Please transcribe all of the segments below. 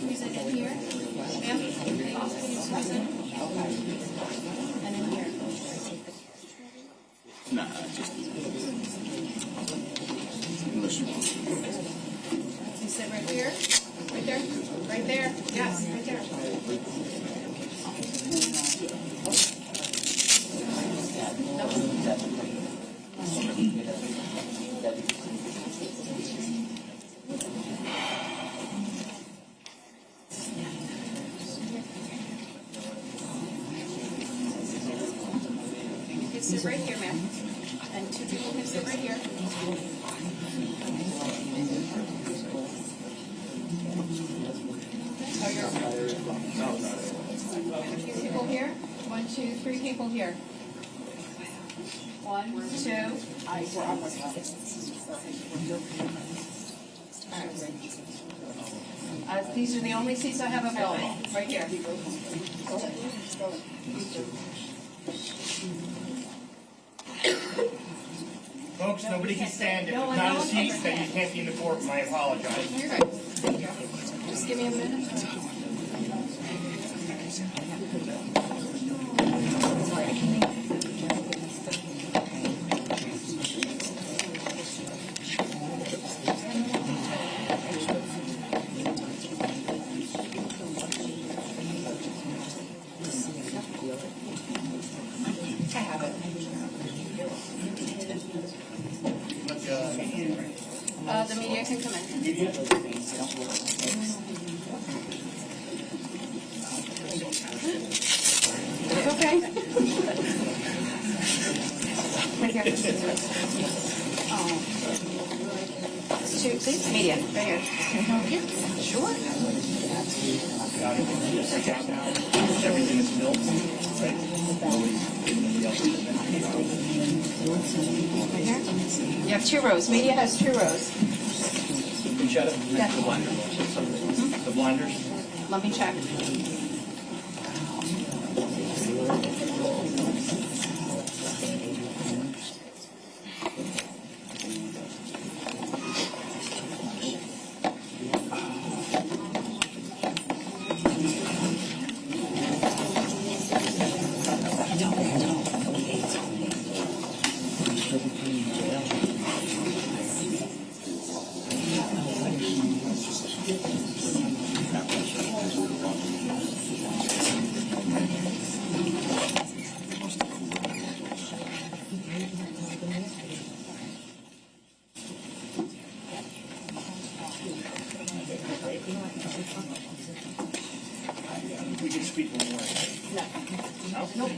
Squeeze it in here. Ma'am, squeeze it. And in here. Nah, just unless you want. You sit right here. Right there. Right there. Yes, right there. You can sit right here, ma'am. And two people can sit right here. A few people here. 1, 2, 3 people here. 1, 2. These are the only seats I have available. Right here. Folks, nobody can stand. If it's not a seat, then you can't be in the courtroom. I apologize. You're good. Thank you. Just give me a minute. I have it. The media can come in. Okay. Right here. Two, please. Media. Right here. Sure. Everything is built, right? Right here. You have 2 rows. Media has 2 rows. Can you shut it? Yeah. The blinders. The blinders. Let me check. We can speak one more. No. Nope.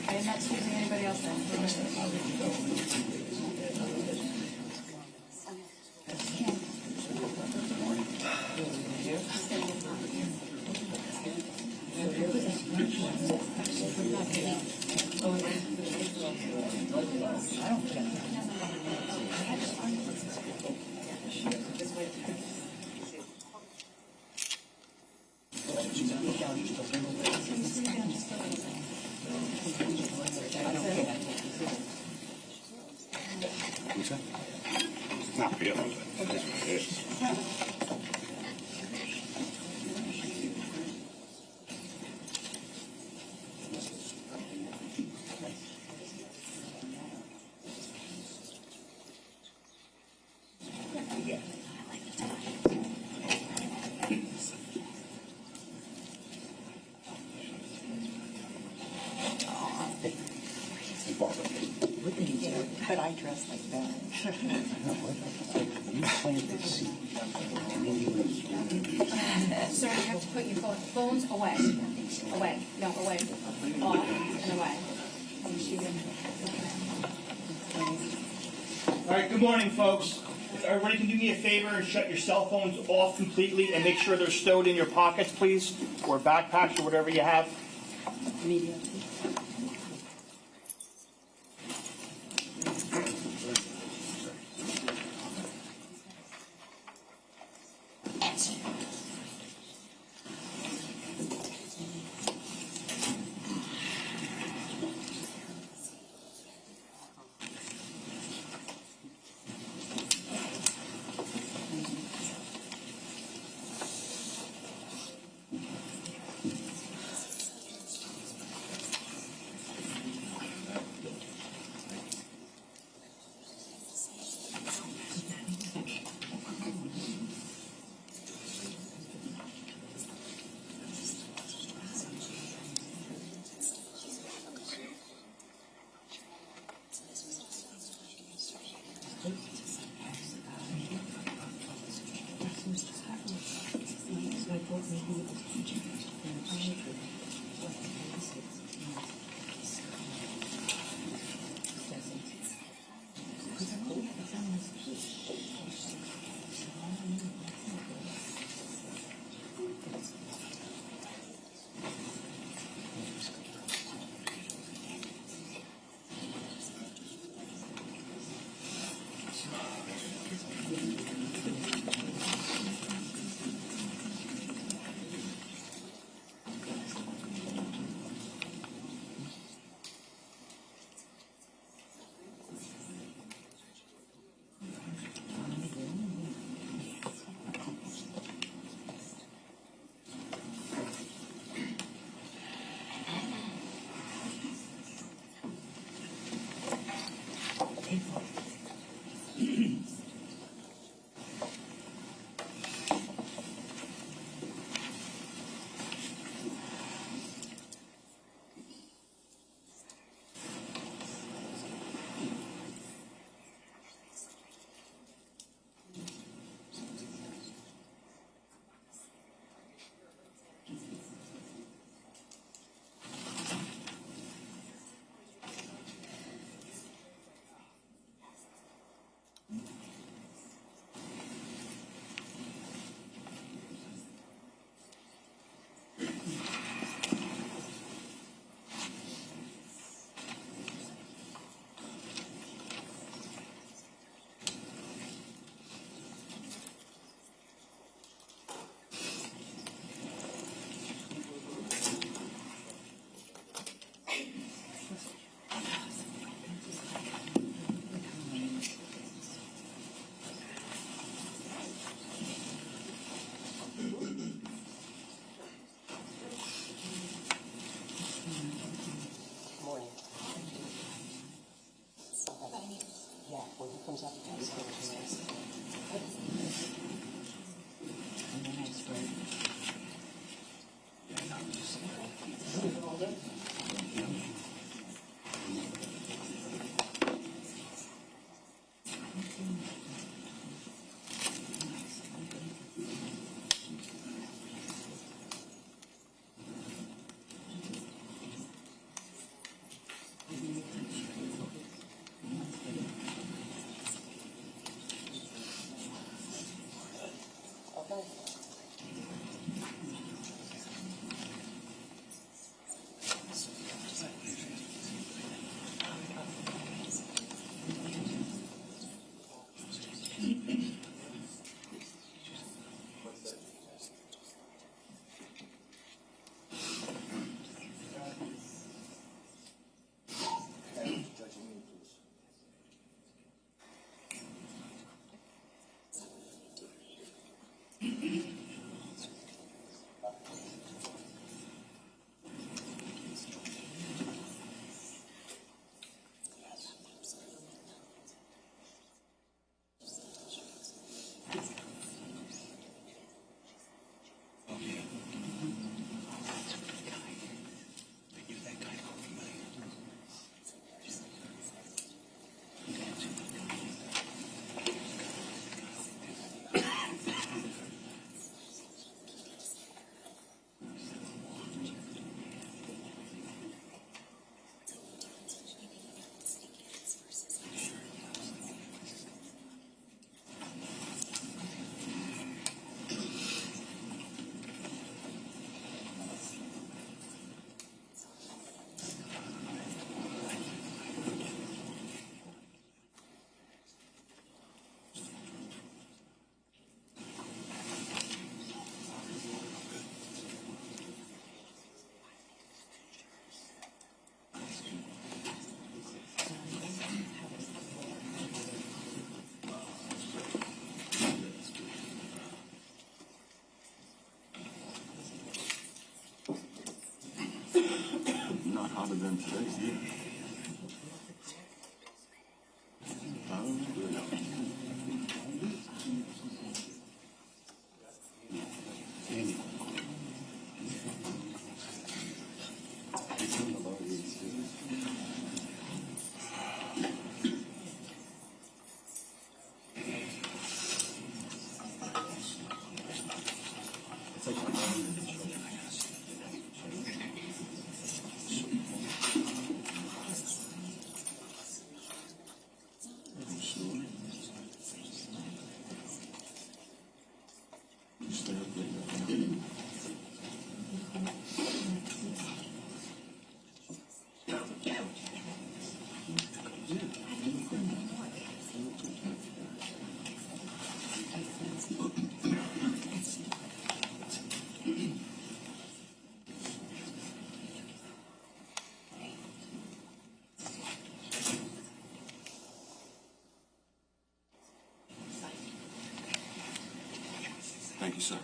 I am not speaking to anybody else then. What's that? Not really, but it is. But I dress like that. You planted seed. Sir, you have to put your phones away. Away. No, away. Off and away. Good morning, folks. If everybody can do me a favor and shut your cell phones off completely and make sure they're stowed in your pockets, please, or backpacks or whatever you have. done today. Andy. Thank you, sir.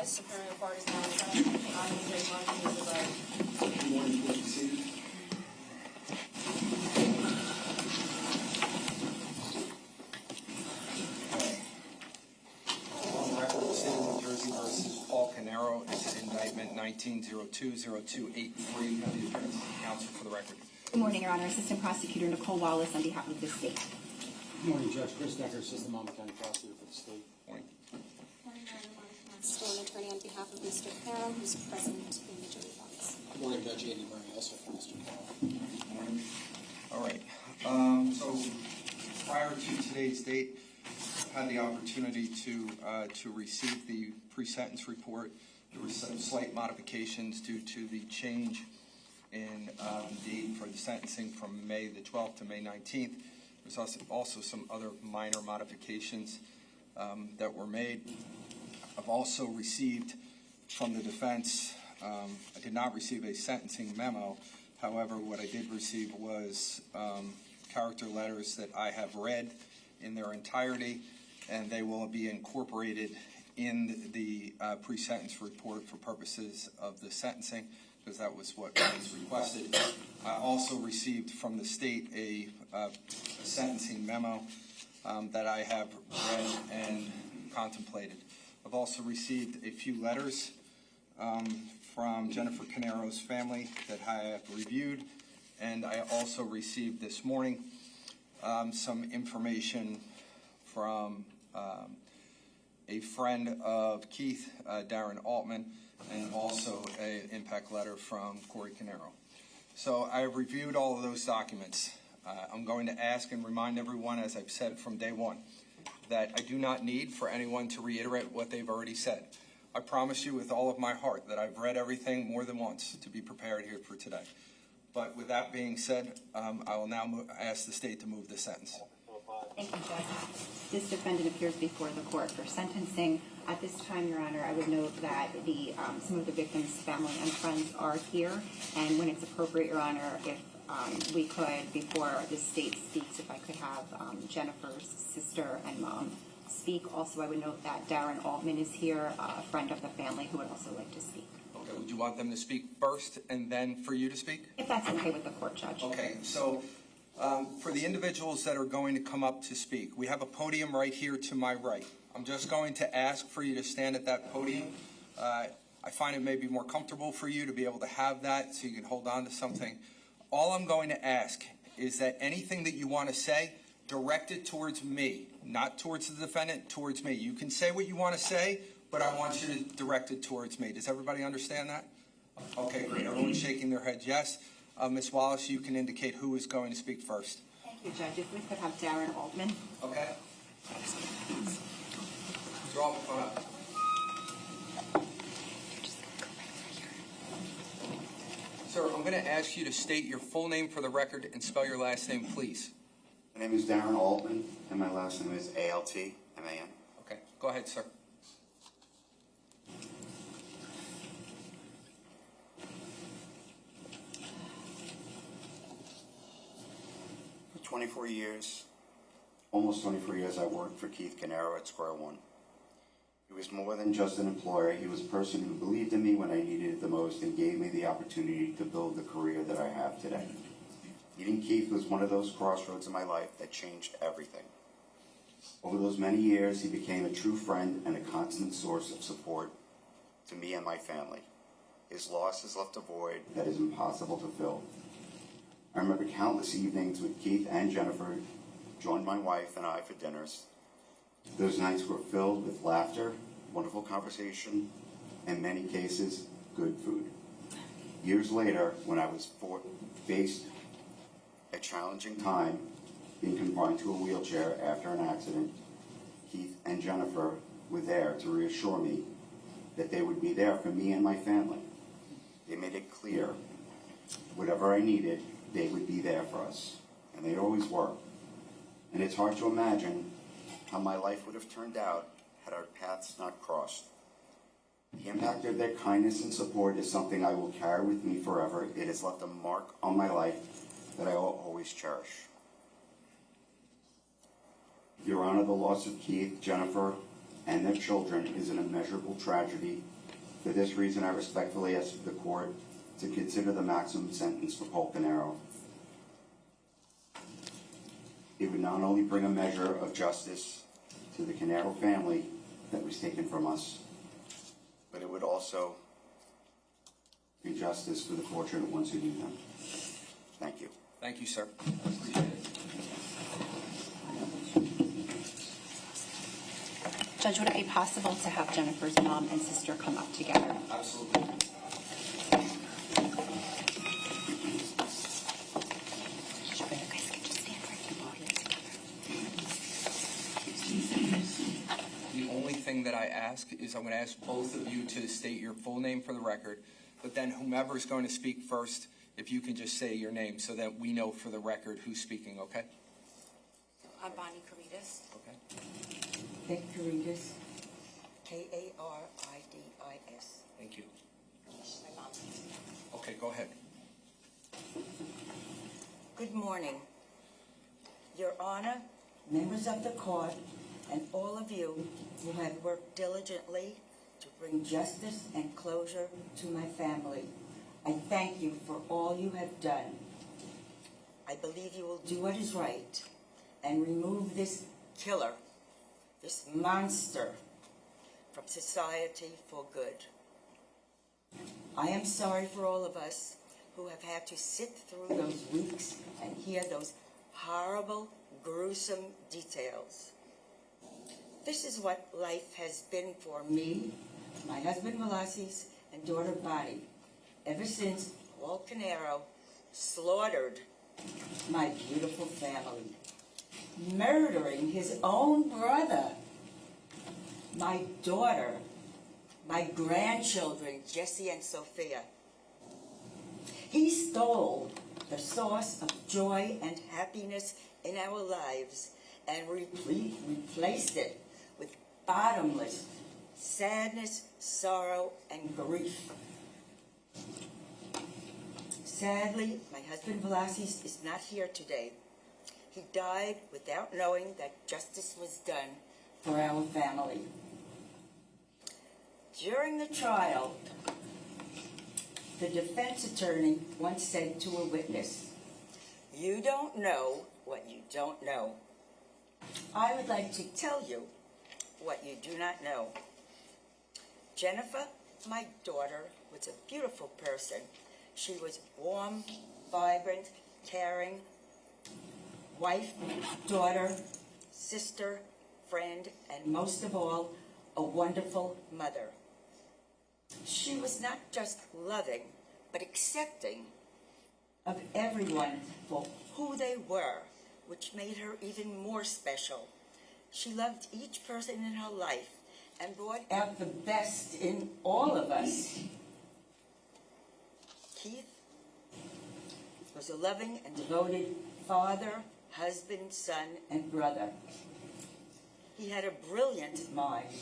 Superior Court is now in session. Honorable Judge Martin is advised. Good morning, please be seated. On the record, the State of New Jersey versus Paul Caneiro, it's indictment 19-020283. Have the attorney counsel for the record. Good morning, Your Honor. Assistant Prosecutor Nicole Wallace on behalf of the state. Good morning, Judge. Chris Decker, Assistant Monmouth County Prosecutor for the state. Morning. Morning, Madam Stone, attorney on behalf of Mr. Caneiro, who's present in the jury box. Good morning, Judge Andy Murray, also for Mr. Paul. Morning. All right. So prior to today's date, I had the opportunity to receive the pre-sentence report. There were some slight modifications due to the change in date for the sentencing from May the 12th to May 19th. There's also some other minor modifications that were made. I've also received from the defense, I did not receive a sentencing memo. However, what I did receive was character letters that I have read in their entirety, and they will be incorporated in the pre-sentence report for purposes of the sentencing, because that was what was requested. I also received from the state a sentencing memo that I have read and contemplated. I've also received a few letters from Jennifer Caneiro's family that I have reviewed, and I also received this morning some information from a friend of Keith, Darren Altman, and also an impact letter from Corey Caneiro. So I have reviewed all of those documents. I'm going to ask and remind everyone, as I've said from day one, that I do not need for anyone to reiterate what they've already said. I promise you with all of my heart that I've read everything more than once to be prepared here for today. But with that being said, I will now ask the state to move the sentence. Thank you, Judge. This defendant appears before the court for sentencing. At this time, Your Honor, I would note that some of the victim's family and friends are here, and when it's appropriate, Your Honor, if we could, before the state speaks, if I could have Jennifer's sister and mom speak. Also, I would note that Darren Altman is here, a friend of the family who would also like to speak. Okay, would you want them to speak first and then for you to speak? If that's okay with the court, Judge. Okay, so for the individuals that are going to come up to speak, we have a podium right here to my right. I'm just going to ask for you to stand at that podium. I find it may be more comfortable for you to be able to have that so you can hold on to something. All I'm going to ask is that anything that you want to say, direct it towards me, not towards the defendant, towards me. You can say what you want to say, but I want you to direct it towards me. Does everybody understand that? Okay, great. Everyone's shaking their heads yes. Ms. Wallace, you can indicate who is going to speak first. Thank you, Judge. If we could have Darren Altman. Okay. Draw the phone up. Sir, I'm going to ask you to state your full name for the record and spell your last name, please. My name is Darren Altman, and my last name is A-L-T-M-A-N. Okay, go ahead, sir. For 24 years, almost 24 years, I worked for Keith Caneiro at Square One. He was more than just an employer. He was a person who believed in me when I needed it the most and gave me the opportunity to build the career that I have today. Meeting Keith was one of those crossroads in my life that changed everything. Over those many years, he became a true friend and a constant source of support to me and my family. His loss has left a void that is impossible to fill. I remember countless evenings with Keith and Jennifer, joined my wife and I for dinners. Those nights were filled with laughter, wonderful conversation, and in many cases, good food. Years later, when I was faced a challenging time, being confined to a wheelchair after an accident, Keith and Jennifer were there to reassure me that they would be there for me and my family. They made it clear, whatever I needed, they would be there for us, and they always were. And it's hard to imagine how my life would have turned out had our paths not crossed. The impact of their kindness and support is something I will carry with me forever. It has left a mark on my life that I will always cherish. Your Honor, the loss of Keith, Jennifer, and their children is an immeasurable tragedy For this reason, I respectfully ask the court to consider the maximum sentence for Paul Caneiro. It would not only bring a measure of justice to the Caneiro family that was taken from us, but it would also be justice for the fortunate ones who need them. Thank you. Thank you, sir. Appreciate it. Judge, would it be possible to have Jennifer's mom and sister come up together? Absolutely. Sure, you guys can just stand right here together. The only thing that I ask is I'm going to ask both of you to state your full name for the record, but then whomever is going to speak first, if you can just say your name so that we know for the record who's speaking, okay? I'm Bonnie Caritas. Okay. Vic Caritas. K-A-R-I-D-I-S. Thank you. My mom. Okay, go ahead. Good morning. Your Honor, members of the court, and all of you who have worked diligently to bring justice and closure to my family. I thank you for all you have done. I believe you will do what is right and remove this killer, this monster, from society for good. I am sorry for all of us who have had to sit through those weeks and hear those horrible, gruesome details. This is what life has been for me, my husband Velasquez, and daughter Bonnie, ever since Paul Caneiro slaughtered my beautiful family, murdering his own brother, my daughter, my grandchildren, Jesse and Sophia. He stole the source of joy and happiness in our lives and replaced it with bottomless sadness, sorrow, and grief. Sadly, my husband Velasquez is not here today. He died without knowing that justice was done for our family. During the trial, the defense attorney once said to a witness, "You don't know what you don't know." I would like to tell you what you do not know. Jennifer, my daughter, was a beautiful person. She was warm, vibrant, caring, wife, daughter, sister, friend, and most of all, a wonderful mother. She was not just loving, but accepting of everyone for who they were, which made her even more special. She loved each person in her life and brought out the best in all of us. Keith was a loving and devoted father, husband, son, and brother. He had a brilliant mind,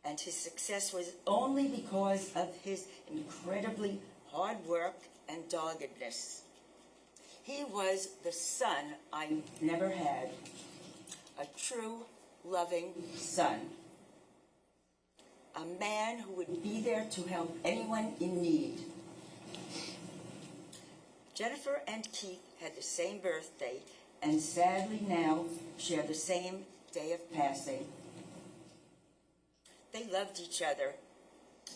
and his success was only because of his incredibly hard work and doggedness. He was the son I never had, a true, loving son. A man who would be there to help anyone in need. Jennifer and Keith had the same birthday, and sadly now share the same day of passing. They loved each other.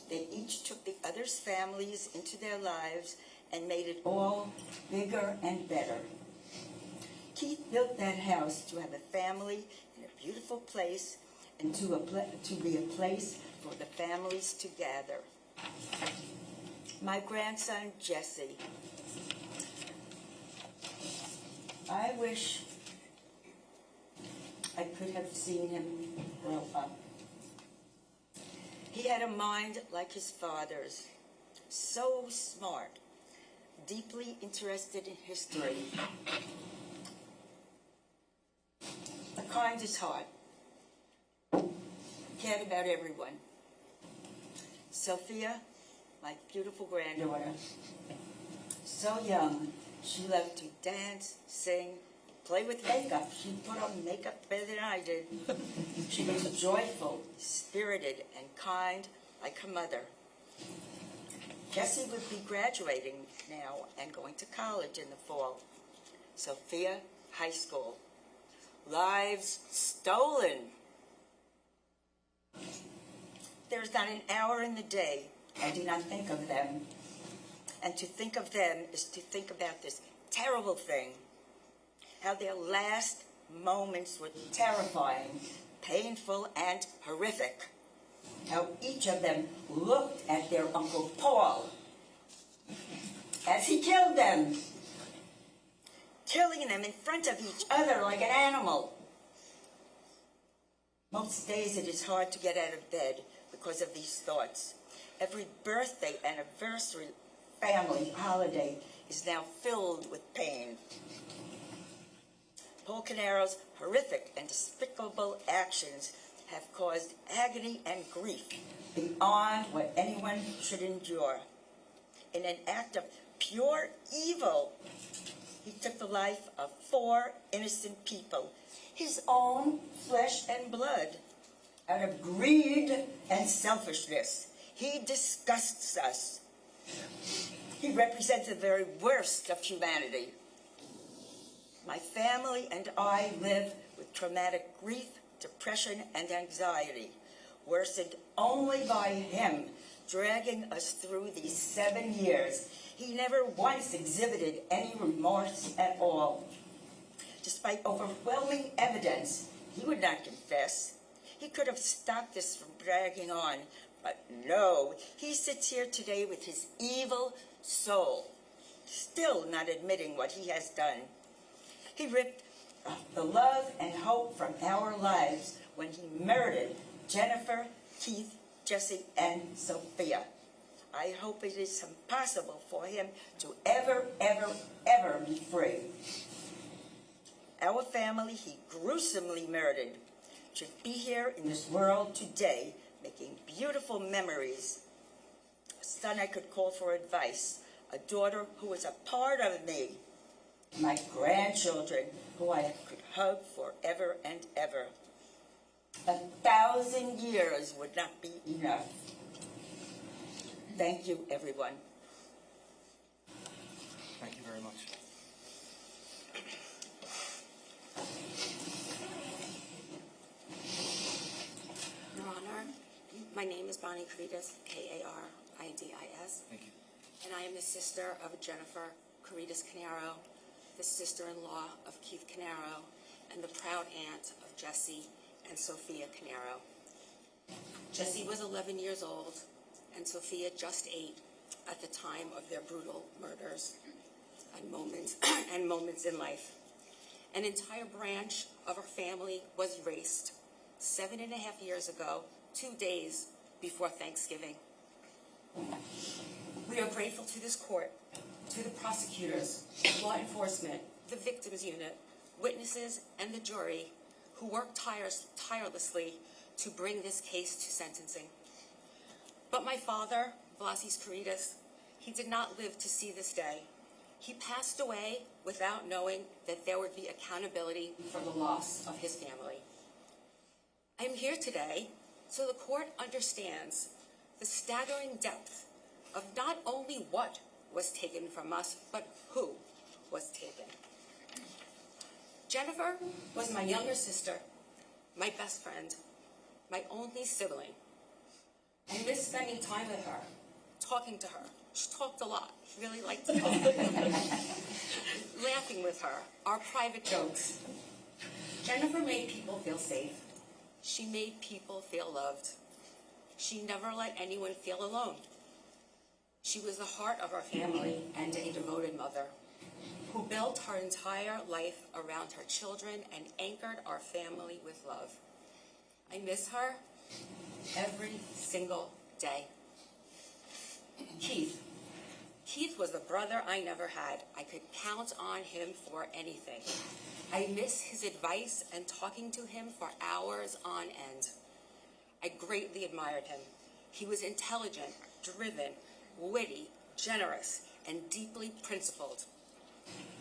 They each took the other's families into their lives and made it all bigger and better. Keith built that house to have a family in a beautiful place and to be a place for the families to gather. My grandson, Jesse. I wish I could have seen him grow up. He had a mind like his father's, so smart, deeply interested in history, the kindest heart, cared about everyone. Sophia, my beautiful granddaughter, so young, she loved to dance, sing, play with makeup. She put on makeup better than I did. She was joyful, spirited, and kind like her mother. Jesse would be graduating now and going to college in the fall. Sophia, high school. Lives stolen. There's not an hour in the day I do not think of them. And to think of them is to think about this terrible thing. How their last moments were terrifying, painful, and horrific. How each of them looked at their Uncle Paul as he killed them, killing them in front of each other like an animal. Most days it is hard to get out of bed because of these thoughts. Every birthday, anniversary, family holiday is now filled with pain. Paul Caneiro's horrific and despicable actions have caused agony and grief beyond what anyone should endure. In an act of pure evil, he took the life of 4 innocent people, his own flesh and blood, out of greed and selfishness. He disgusts us. He represents the very worst of humanity. My family and I live with traumatic grief, depression, and anxiety, worsened only by him dragging us through these 7 years. He never once exhibited any remorse at all. Despite overwhelming evidence, he would not confess. He could have stopped this from dragging on, but no, he sits here today with his evil soul, still not admitting what he has done. He ripped the love and hope from our lives when he murdered Jennifer, Keith, Jesse, and Sophia. I hope it is impossible for him to ever, ever, ever be free. Our family he gruesomely murdered should be here in this world today, making beautiful memories. A son I could call for advice, a daughter who was a part of me, my grandchildren who I could hug forever and ever. 1,000 years would not be enough. Thank you, everyone. Thank you very much. Your Honor, my name is Bonnie Caritas, K-A-R-I-D-I-S. Thank you. And I am the sister of Jennifer Caritas Caneiro, the sister-in-law of Keith Caneiro, and the proud aunt of Jesse and Sophia Caneiro. Jesse was 11 years old, and Sophia just 8 at the time of their brutal murders and moments in life. An entire branch of our family was erased 7.5 years ago, 2 days before Thanksgiving. We are grateful to this court, to the prosecutors, law enforcement, the victims unit, witnesses, and the jury who worked tirelessly to bring this case to sentencing. But my father, Vlasis Caritas, he did not live to see this day. He passed away without knowing that there would be accountability for the loss of his family. I am here today so the court understands the staggering depth of not only what was taken from us, but who was taken. Jennifer was my younger sister, my best friend, my only sibling. I miss spending time with her, talking to her. She talked a lot. She really liked to talk. Laughing with her, our private jokes. Jennifer made people feel safe. She made people feel loved. She never let anyone feel alone. She was the heart of our family and a devoted mother who built her entire life around her children and anchored our family with love. I miss her every single day. Keith. Keith was the brother I never had. I could count on him for anything. I miss his advice and talking to him for hours on end. I greatly admired him. He was intelligent, driven, witty, generous, and deeply principled.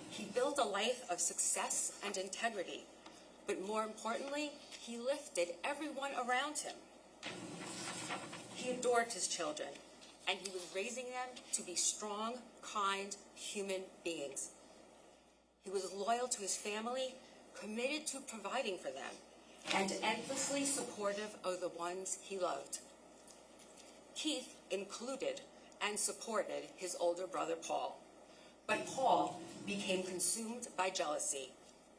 He built a life of success and integrity, but more importantly, he lifted everyone around him. He adored his children, and he was raising them to be strong, kind, human beings. He was loyal to his family, committed to providing for them, and endlessly supportive of the ones he loved. Keith included and supported his older brother Paul, but Paul became consumed by jealousy,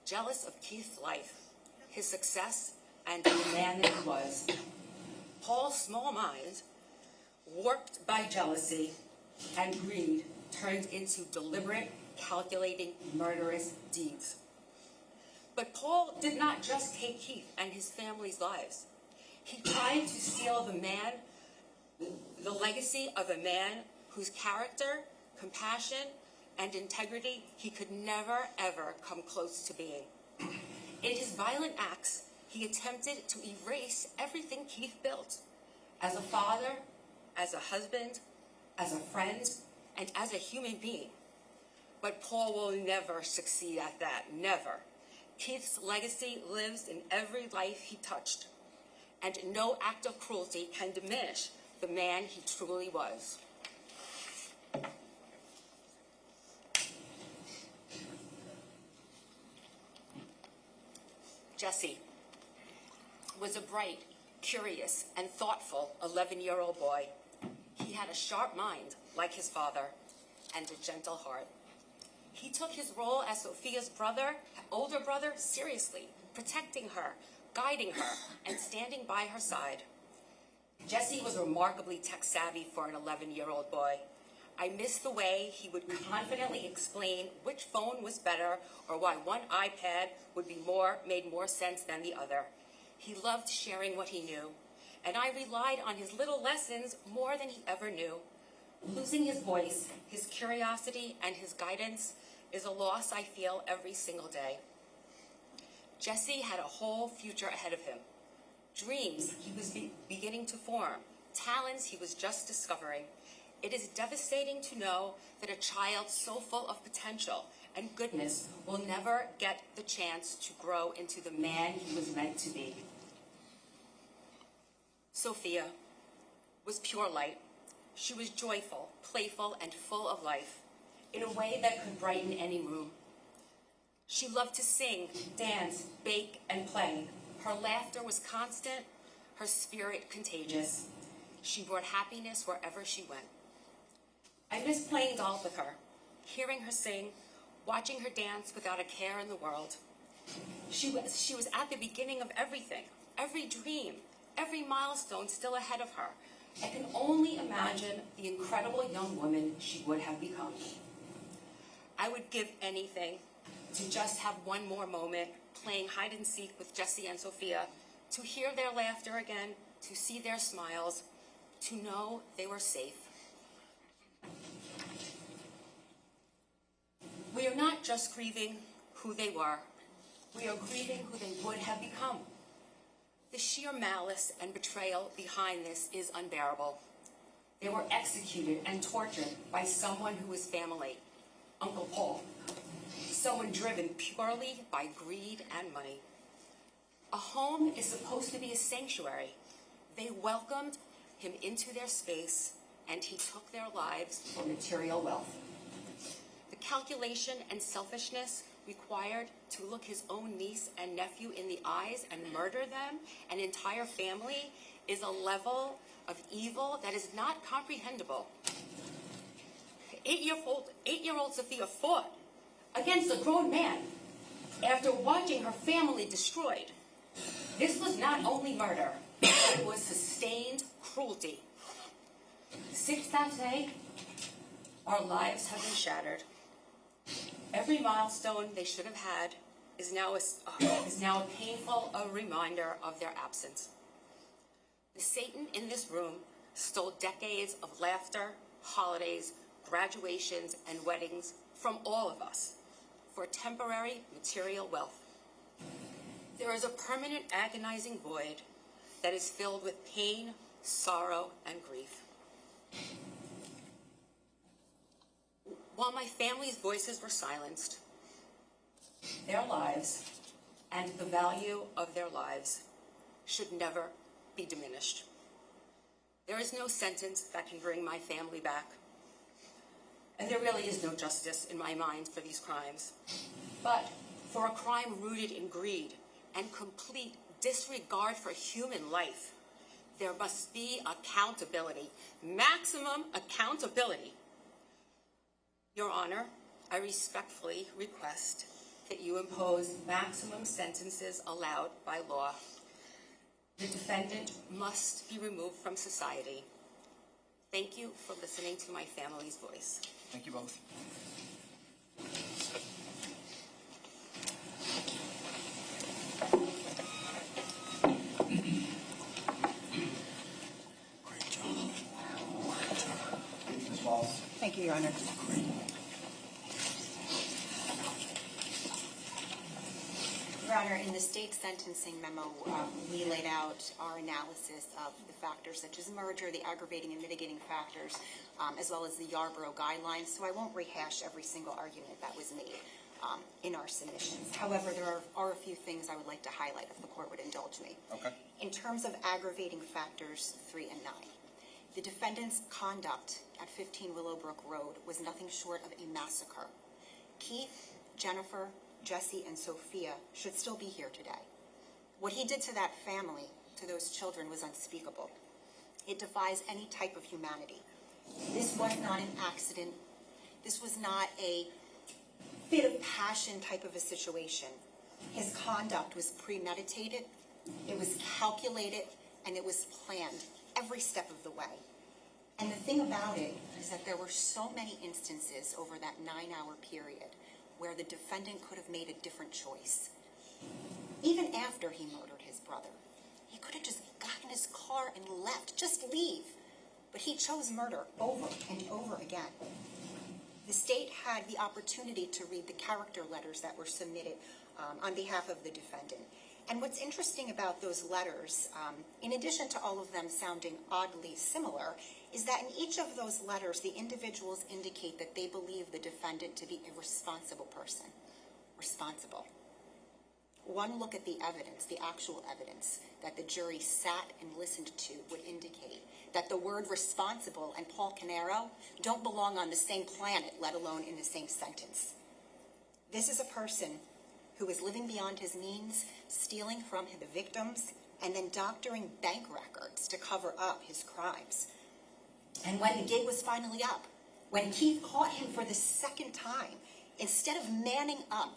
jealous of Keith's life, his success, and the man that he was. Paul's small mind, warped by jealousy and greed, turned into deliberate, calculating, murderous deeds. But Paul did not just take Keith and his family's lives. He tried to steal the legacy of a man whose character, compassion, and integrity he could never, ever come close to being. In his violent acts, he attempted to erase everything Keith built as a father, as a husband, as a friend, and as a human being. But Paul will never succeed at that, never. Keith's legacy lives in every life he touched, and no act of cruelty can diminish the man he truly was. Jesse was a bright, curious, and thoughtful 11-year-old boy. He had a sharp mind, like his father, and a gentle heart. He took his role as Sophia's older brother, seriously, protecting her, guiding her, and standing by her side. Jesse was remarkably tech-savvy for an 11-year-old boy. I missed the way he would confidently explain which phone was better or why one iPad made more sense than the other. He loved sharing what he knew, and I relied on his little lessons more than he ever knew. Losing his voice, his curiosity, and his guidance is a loss I feel every single day. Jesse had a whole future ahead of him. Dreams he was beginning to form, talents he was just discovering. It is devastating to know that a child so full of potential and goodness will never get the chance to grow into the man he was meant to be. Sophia was pure light. She was joyful, playful, and full of life, in a way that could brighten any room. She loved to sing, dance, bake, and play. Her laughter was constant, her spirit contagious. She brought happiness wherever she went. I missed playing golf with her, hearing her sing, watching her dance without a care in the world. She was at the beginning of everything, every dream, every milestone still ahead of her. I can only imagine the incredible young woman she would have become. I would give anything to just have one more moment playing hide and seek with Jesse and Sophia, to hear their laughter again, to see their smiles, to know they were safe. We are not just grieving who they were, we are grieving who they would have become. The sheer malice and betrayal behind this is unbearable. They were executed and tortured by someone who was family, Uncle Paul, someone driven purely by greed and money. A home is supposed to be a sanctuary. They welcomed him into their space, and he took their lives for material wealth. The calculation and selfishness required to look his own niece and nephew in the eyes and murder them, an entire family, is a level of evil that is not comprehensible. 8-year-old Sophia fought against a grown man after watching her family destroyed. This was not only murder, it was sustained cruelty. Since that day, our lives have been shattered. Every milestone they should have had is now a painful reminder of their absence. The Satan in this room stole decades of laughter, holidays, graduations, and weddings from all of us for temporary material wealth. There is a permanent agonizing void that is filled with pain, sorrow, and grief. While my family's voices were silenced, their lives and the value of their lives should never be diminished. There is no sentence that can bring my family back. And there really is no justice in my mind for these crimes. But for a crime rooted in greed and complete disregard for human life, there must be accountability, maximum accountability. Your Honor, I respectfully request that you impose maximum sentences allowed by law. The defendant must be removed from society. Thank you for listening to my family's voice. Thank you both. Ms. Wallace. Thank you, Your Honor. Your Honor, in the state sentencing memo, we laid out our analysis of the factors such as merger, the aggravating and mitigating factors, as well as the Yarborough guidelines. So I won't rehash every single argument that was made in our submissions. However, there are a few things I would like to highlight if the court would indulge me. Okay. In terms of aggravating factors 3 and 9, the defendant's conduct at 15 Willowbrook Road was nothing short of a massacre. Keith, Jennifer, Jesse, and Sophia should still be here today. What he did to that family, to those children, was unspeakable. It defies any type of humanity. This was not an accident. This was not a fit of passion type of a situation. His conduct was premeditated, it was calculated, and it was planned every step of the way. And the thing about it is that there were so many instances over that 9-hour period where the defendant could have made a different choice. Even after he murdered his brother, he could have just gotten his car and left, just leave. But he chose murder over and over again. The state had the opportunity to read the character letters that were submitted on behalf of the defendant. And what's interesting about those letters, in addition to all of them sounding oddly similar, is that in each of those letters, the individuals indicate that they believe the defendant to be a responsible person. Responsible. One look at the evidence, the actual evidence, that the jury sat and listened to would indicate that the word responsible and Paul Caneiro don't belong on the same planet, let alone in the same sentence. This is a person who was living beyond his means, stealing from the victims, and then doctoring bank records to cover up his crimes. And when the gig was finally up, when Keith caught him for the second time, instead of manning up,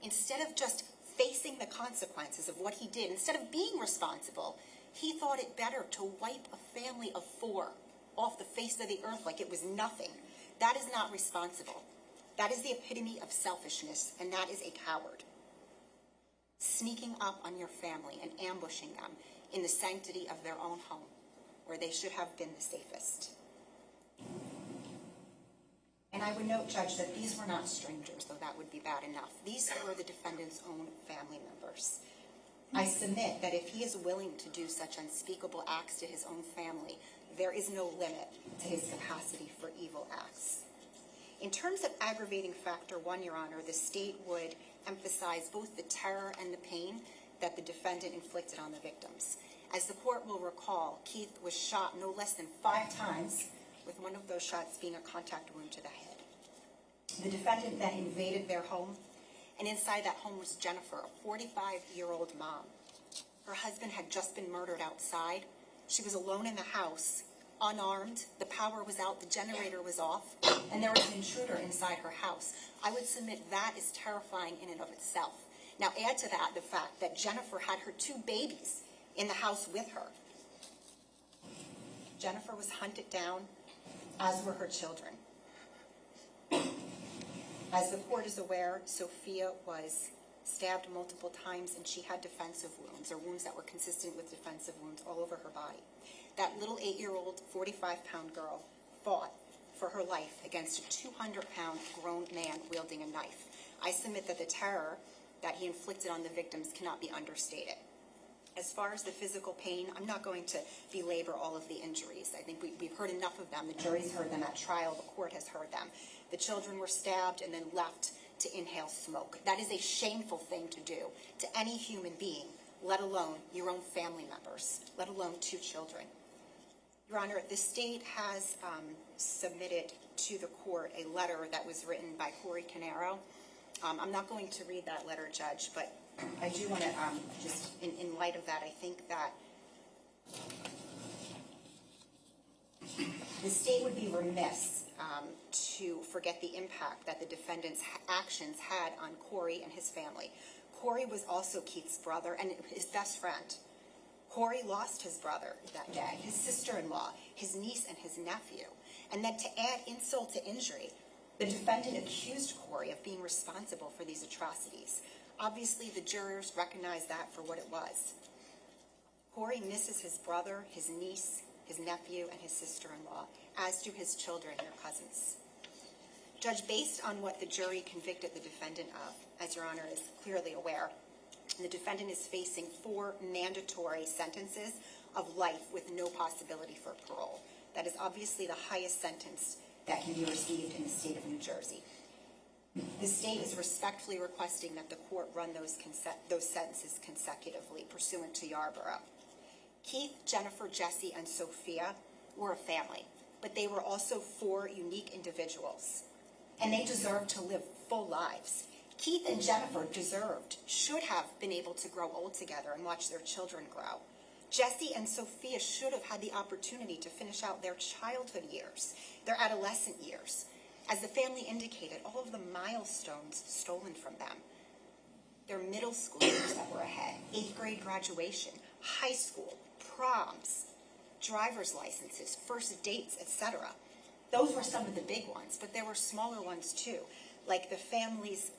instead of just facing the consequences of what he did, instead of being responsible, he thought it better to wipe a family of 4 off the face of the earth like it was nothing. That is not responsible. That is the epitome of selfishness, and that is a coward. Sneaking up on your family and ambushing them in the sanctity of their own home, where they should have been the safest. And I would note, Judge, that these were not strangers, though that would be bad enough. These were the defendant's own family members. I submit that if he is willing to do such unspeakable acts to his own family, there is no limit to his capacity for evil acts. In terms of aggravating factor 1, Your Honor, the state would emphasize both the terror and the pain that the defendant inflicted on the victims. As the court will recall, Keith was shot no less than 5 times, with one of those shots being a contact wound to the head. The defendant then invaded their home, and inside that home was Jennifer, a 45-year-old mom. Her husband had just been murdered outside. She was alone in the house, unarmed. The power was out, the generator was off, and there was an intruder inside her house. I would submit that is terrifying in and of itself. Now add to that the fact that Jennifer had her 2 babies in the house with her. Jennifer was hunted down, as were her children. As the court is aware, Sophia was stabbed multiple times, and she had defensive wounds, or wounds that were consistent with defensive wounds all over her body. That little 8-year-old, 45-pound girl fought for her life against a 200-pound grown man wielding a knife. I submit that the terror that he inflicted on the victims cannot be understated. As far as the physical pain, I'm not going to belabor all of the injuries. I think we've heard enough of them. The jury's heard them at trial. The court has heard them. The children were stabbed and then left to inhale smoke. That is a shameful thing to do to any human being, let alone your own family members, let alone 2 children. Your Honor, the state has submitted to the court a letter that was written by Keith Caneiro. I'm not going to read that letter, Judge, but I do want to just, in light of that, I think that the state would be remiss to forget the impact that the defendant's actions had on Corey and his family. Corey was also Keith's brother and his best friend. Corey lost his brother that day, his sister-in-law, his niece, and his nephew. And then to add insult to injury, the defendant accused Corey of being responsible for these atrocities. Obviously, the jurors recognized that for what it was. Corey misses his brother, his niece, his nephew, and his sister-in-law, as do his children and their cousins. Judge, based on what the jury convicted the defendant of, as Your Honor is clearly aware, the defendant is facing 4 mandatory sentences of life with no possibility for parole. That is obviously the highest sentence that can be received in the state of New Jersey. The state is respectfully requesting that the court run those sentences consecutively pursuant to Yarborough. Keith, Jennifer, Jesse, and Sophia were a family, but they were also 4 unique individuals, and they deserved to live full lives. Keith and Jennifer should have been able to grow old together and watch their children grow. Jesse and Sophia should have had the opportunity to finish out their childhood years, their adolescent years. As the family indicated, all of the milestones stolen from them. Their middle school years that were ahead, 8th grade graduation, high school, proms, driver's licenses, first dates, etc. Those were some of the big ones, but there were smaller ones too, like the family's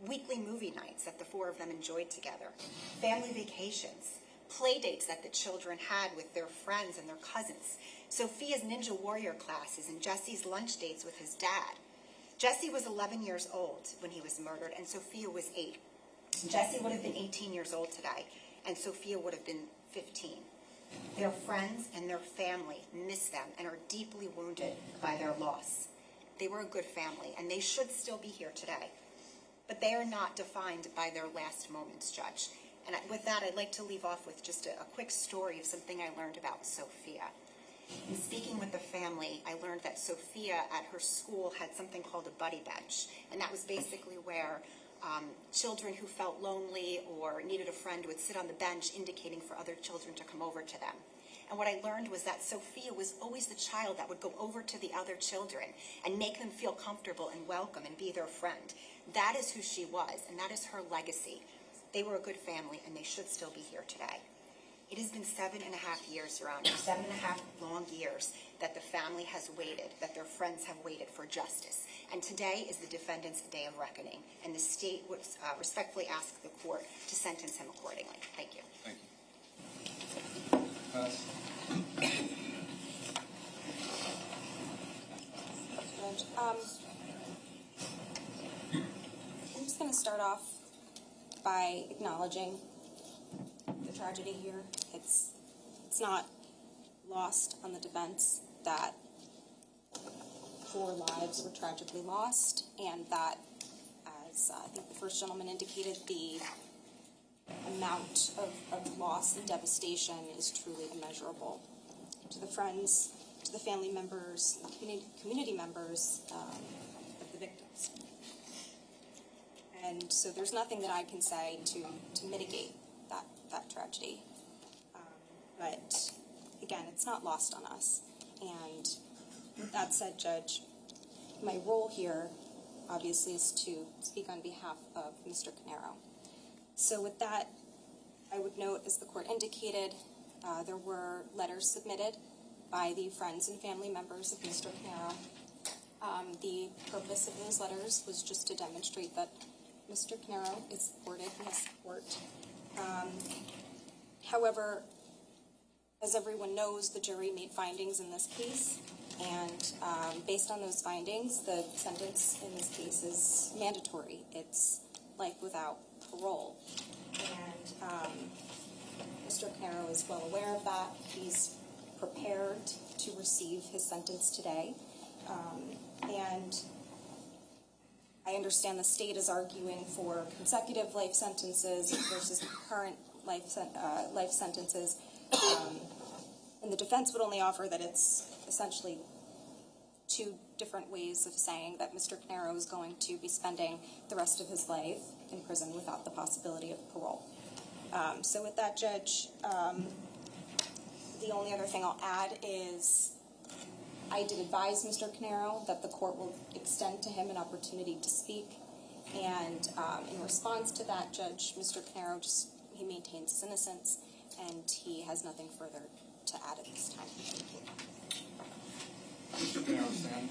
weekly movie nights that the 4 of them enjoyed together, family vacations, play dates that the children had with their friends and their cousins, Sophia's Ninja Warrior classes, and Jesse's lunch dates with his dad. Jesse was 11 years old when he was murdered, and Sophia was 8. Jesse would have been 18 years old today, and Sophia would have been 15. Their friends and their family miss them and are deeply wounded by their loss. They were a good family, and they should still be here today. But they are not defined by their last moments, Judge. And with that, I'd like to leave off with just a quick story of something I learned about Sophia. In speaking with the family, I learned that Sophia at her school had something called a buddy bench, and that was basically where children who felt lonely or needed a friend would sit on the bench indicating for other children to come over to them. And what I learned was that Sophia was always the child that would go over to the other children and make them feel comfortable and welcome and be their friend. That is who she was, and that is her legacy. They were a good family, and they should still be here today. It has been 7.5 years, Your Honor, 7.5 long years that the family has waited, that their friends have waited for justice. And today is the defendant's day of reckoning, and the state would respectfully ask the court to sentence him accordingly. Thank you. Thank you. Pass. Judge, I'm just going to start off by acknowledging the tragedy here. It's not lost on the defense that 4 lives were tragically lost, and that, as I think the first gentleman indicated, the amount of loss and devastation is truly immeasurable. To the friends, to the family members, community members of the victims. And so there's nothing that I can say to mitigate that tragedy. But again, it's not lost on us. And with that said, Judge, my role here obviously is to speak on behalf of Mr. Caneiro. So with that, I would note, as the court indicated, there were letters submitted by the friends and family members of Mr. Caneiro. The purpose of those letters was just to demonstrate that Mr. Caneiro is supported in his support. However, as everyone knows, the jury made findings in this case, and based on those findings, the sentence in this case is mandatory. It's life without parole. And Mr. Caneiro is well aware of that. He's prepared to receive his sentence today. And I understand the state is arguing for consecutive life sentences versus concurrent life sentences. And the defense would only offer that it's essentially two different ways of saying that Mr. Caneiro is going to be spending the rest of his life in prison without the possibility of parole. So with that, Judge, the only other thing I'll add is I did advise Mr. Caneiro that the court will extend to him an opportunity to speak. And in response to that, Judge, Mr. Caneiro he maintains his innocence, and he has nothing further to add at this time. Thank you. Mr. Caneiro, stand.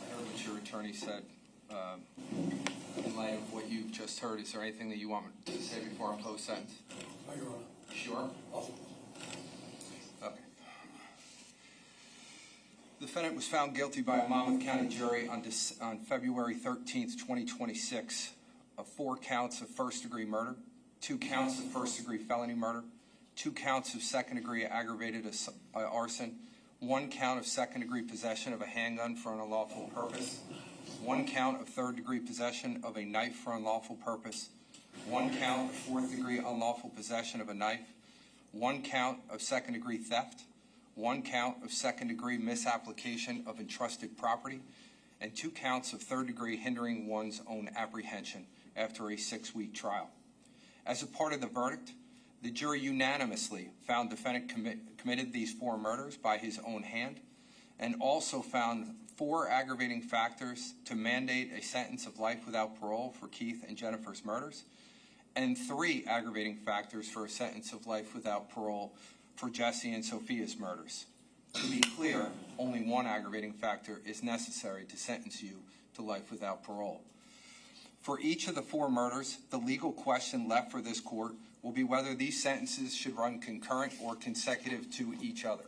I heard what your attorney said. In light of what you've just heard, is there anything that you want me to say before I close sentence? No, Your Honor. Sure? Oh. Okay. The defendant was found guilty by a Monmouth County jury on February 13th, 2026 of 4 counts of first-degree murder, 2 counts of first-degree felony murder, 2 counts of second-degree aggravated arson, 1 count of second-degree possession of a handgun for an unlawful purpose, 1 count of third-degree possession of a knife for unlawful purpose, 1 count of fourth-degree unlawful possession of a knife, 1 count of second-degree theft, 1 count of second-degree misapplication of entrusted property, and 2 counts of third-degree hindering one's own apprehension after a 6-week trial. As a part of the verdict, the jury unanimously found defendant committed these 4 murders by his own hand, and also found 4 aggravating factors to mandate a sentence of life without parole for Keith and Jennifer's murders, and 3 aggravating factors for a sentence of life without parole for Jesse and Sophia's murders. To be clear, only 1 aggravating factor is necessary to sentence you to life without parole. For each of the 4 murders, the legal question left for this court will be whether these sentences should run concurrent or consecutive to each other.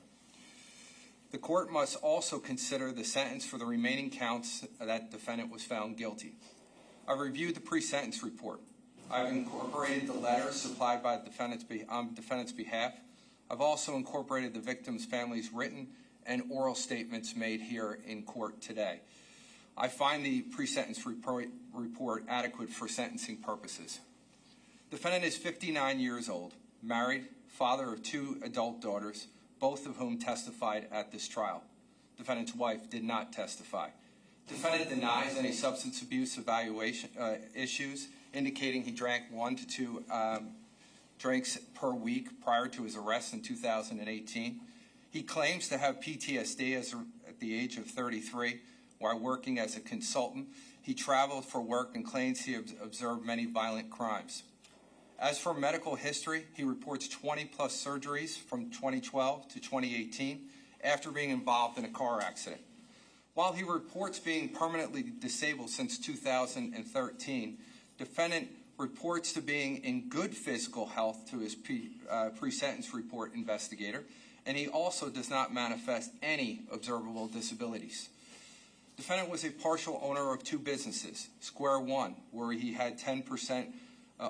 The court must also consider the sentence for the remaining counts that defendant was found guilty. I reviewed the pre-sentence report. I've incorporated the letters supplied by the on defendant's behalf. I've also incorporated the victim's family's written and oral statements made here in court today. I find the pre-sentence report adequate for sentencing purposes. Defendant is 59 years old, married, father of 2 adult daughters, both of whom testified at this trial. Defendant's wife did not testify. Defendant denies any substance abuse evaluation issues, indicating he drank 1 to 2 drinks per week prior to his arrest in 2018. He claims to have PTSD at the age of 33 while working as a consultant. He traveled for work and claims he observed many violent crimes. As for medical history, he reports 20-plus surgeries from 2012 to 2018 after being involved in a car accident. While he reports being permanently disabled since 2013, defendant reports to being in good physical health to his pre-sentence report investigator, and he also does not manifest any observable disabilities. Defendant was a partial owner of 2 businesses, Square One, where he had 10%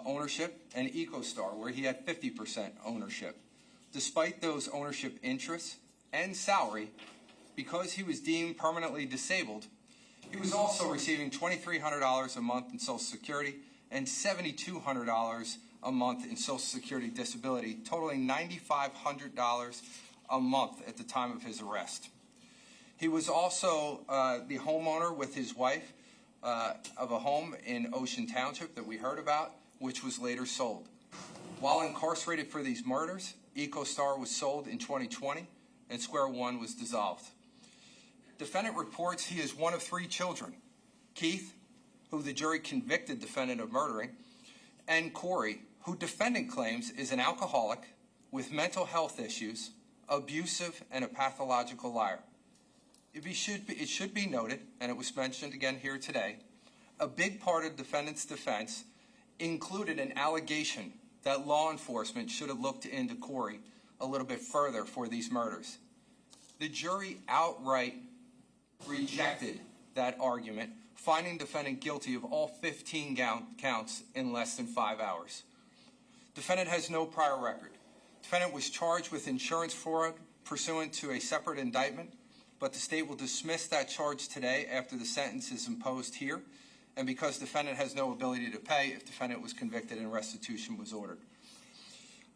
ownership, and EcoStar, where he had 50% ownership. Despite those ownership interests and salary, because he was deemed permanently disabled, he was also receiving $2,300 a month in Social Security and $7,200 a month in Social Security disability, totaling $9,500 a month at the time of his arrest. He was also the homeowner with his wife of a home in Ocean Township that we heard about, which was later sold. While incarcerated for these murders, EcoStar was sold in 2020 and Square One was dissolved. Defendant reports he is one of 3 children, Keith, who the jury convicted defendant of murdering, and Corey, who defendant claims is an alcoholic with mental health issues, abusive, and a pathological liar. It should be noted, and it was mentioned again here today, a big part of defendant's defense included an allegation that law enforcement should have looked into Corey a little bit further for these murders. The jury outright rejected that argument, finding defendant guilty of all 15 counts in less than 5 hours. Defendant has no prior record. Defendant was charged with insurance fraud pursuant to a separate indictment, but the state will dismiss that charge today after the sentence is imposed here, and because defendant has no ability to pay if defendant was convicted and restitution was ordered.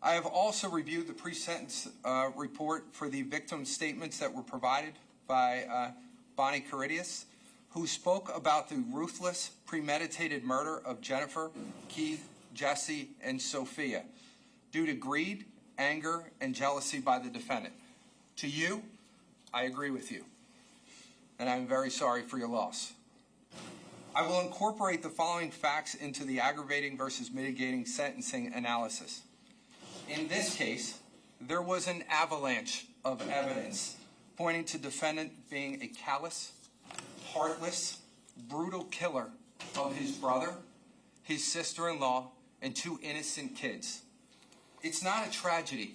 I have also reviewed the pre-sentence report for the victim statements that were provided by Bonnie Caridius, who spoke about the ruthless, premeditated murder of Jennifer, Keith, Jesse, and Sophia due to greed, anger, and jealousy by the defendant. To you, I agree with you, and I'm very sorry for your loss. I will incorporate the following facts into the aggravating versus mitigating sentencing analysis. In this case, there was an avalanche of evidence pointing to defendant being a callous, heartless, brutal killer of his brother, his sister-in-law, and 2 innocent kids. It's not a tragedy.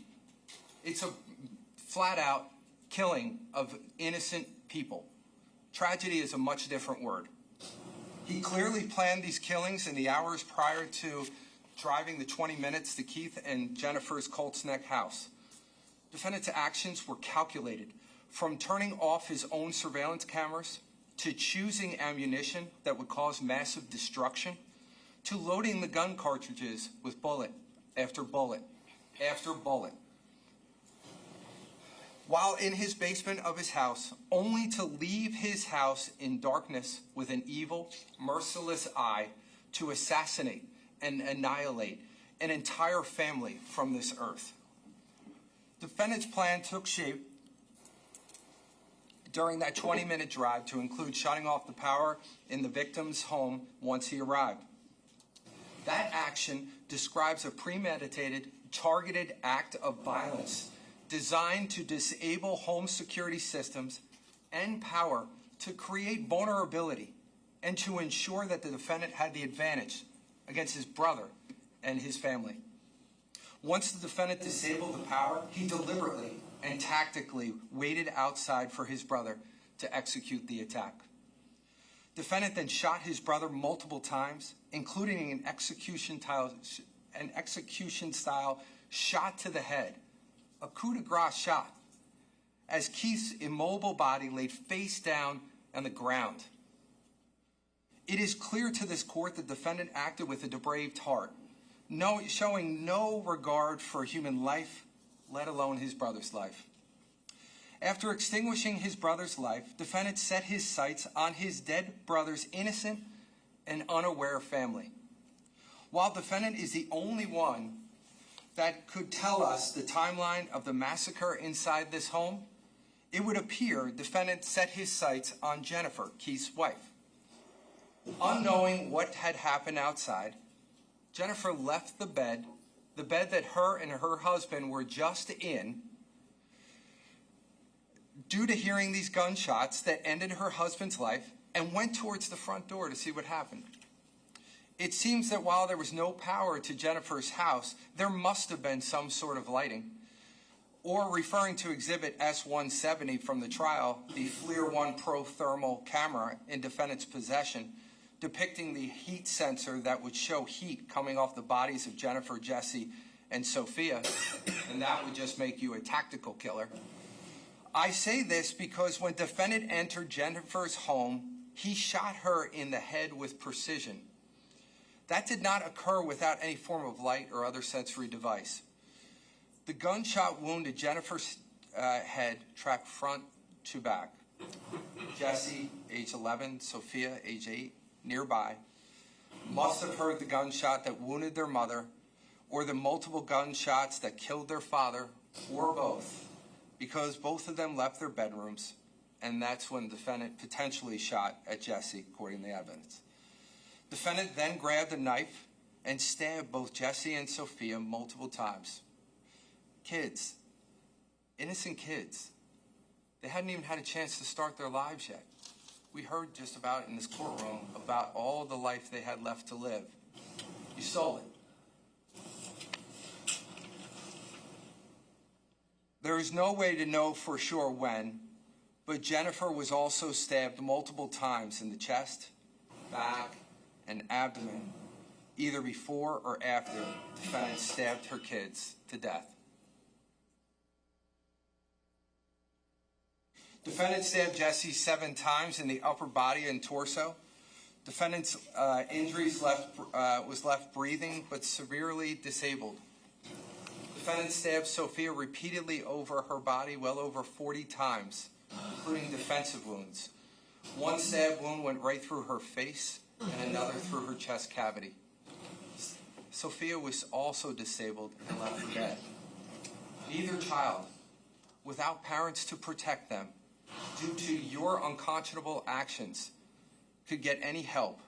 It's a flat-out killing of innocent people. Tragedy is a much different word. He clearly planned these killings in the hours prior to driving the 20 minutes to Keith and Jennifer's Colts Neck house. Defendant's actions were calculated, from turning off his own surveillance cameras, to choosing ammunition that would cause massive destruction, to loading the gun cartridges with bullet after bullet after bullet, while in his basement of his house, only to leave his house in darkness with an evil, merciless eye to assassinate and annihilate an entire family from this earth. Defendant's plan took shape during that 20-minute drive to include shutting off the power in the victim's home once he arrived. That action describes a premeditated, targeted act of violence designed to disable home security systems and power to create vulnerability and to ensure that the defendant had the advantage against his brother and his family. Once the defendant disabled the power, he deliberately and tactically waited outside for his brother to execute the attack. Defendant then shot his brother multiple times, including an execution-style shot to the head, a coup de grace shot, as Keith's immobile body laid face down on the ground. It is clear to this court the defendant acted with a depraved heart, showing no regard for human life, let alone his brother's life. After extinguishing his brother's life, defendant set his sights on his dead brother's innocent and unaware family. While defendant is the only one that could tell us the timeline of the massacre inside this home, it would appear defendant set his sights on Jennifer, Keith's wife. Unknowing what had happened outside, Jennifer left the bed that her and her husband were just in, due to hearing these gunshots that ended her husband's life, and went towards the front door to see what happened. It seems that while there was no power to Jennifer's house, there must have been some sort of lighting. Or, referring to Exhibit S-170 from the trial, the FLIR 1 Pro thermal camera in defendant's possession, depicting the heat sensor that would show heat coming off the bodies of Jennifer, Jesse, and Sophia, and that would just make you a tactical killer. I say this because when defendant entered Jennifer's home, he shot her in the head with precision. That did not occur without any form of light or other sensory device. The gunshot wounded Jennifer's head tracked front to back. Jesse, age 11, Sophia, age 8, nearby, must have heard the gunshot that wounded their mother, or the multiple gunshots that killed their father, or both, because both of them left their bedrooms, and that's when the defendant potentially shot at Jesse, according to the evidence. Defendant then grabbed a knife and stabbed both Jesse and Sophia multiple times. Kids, innocent kids, they hadn't even had a chance to start their lives yet. We heard just about in this courtroom about all the life they had left to live. You stole it. There is no way to know for sure when, but Jennifer was also stabbed multiple times in the chest, back, and abdomen, either before or after the defendant stabbed her kids to death. Defendant stabbed Jesse 7 times in the upper body and torso. Defendant's injuries was left breathing but severely disabled. Defendant stabbed Sophia repeatedly over her body well over 40 times, including defensive wounds. One stab wound went right through her face and another through her chest cavity. Sophia was also disabled and left for dead. Neither child, without parents to protect them, due to your unconscionable actions, could get any help,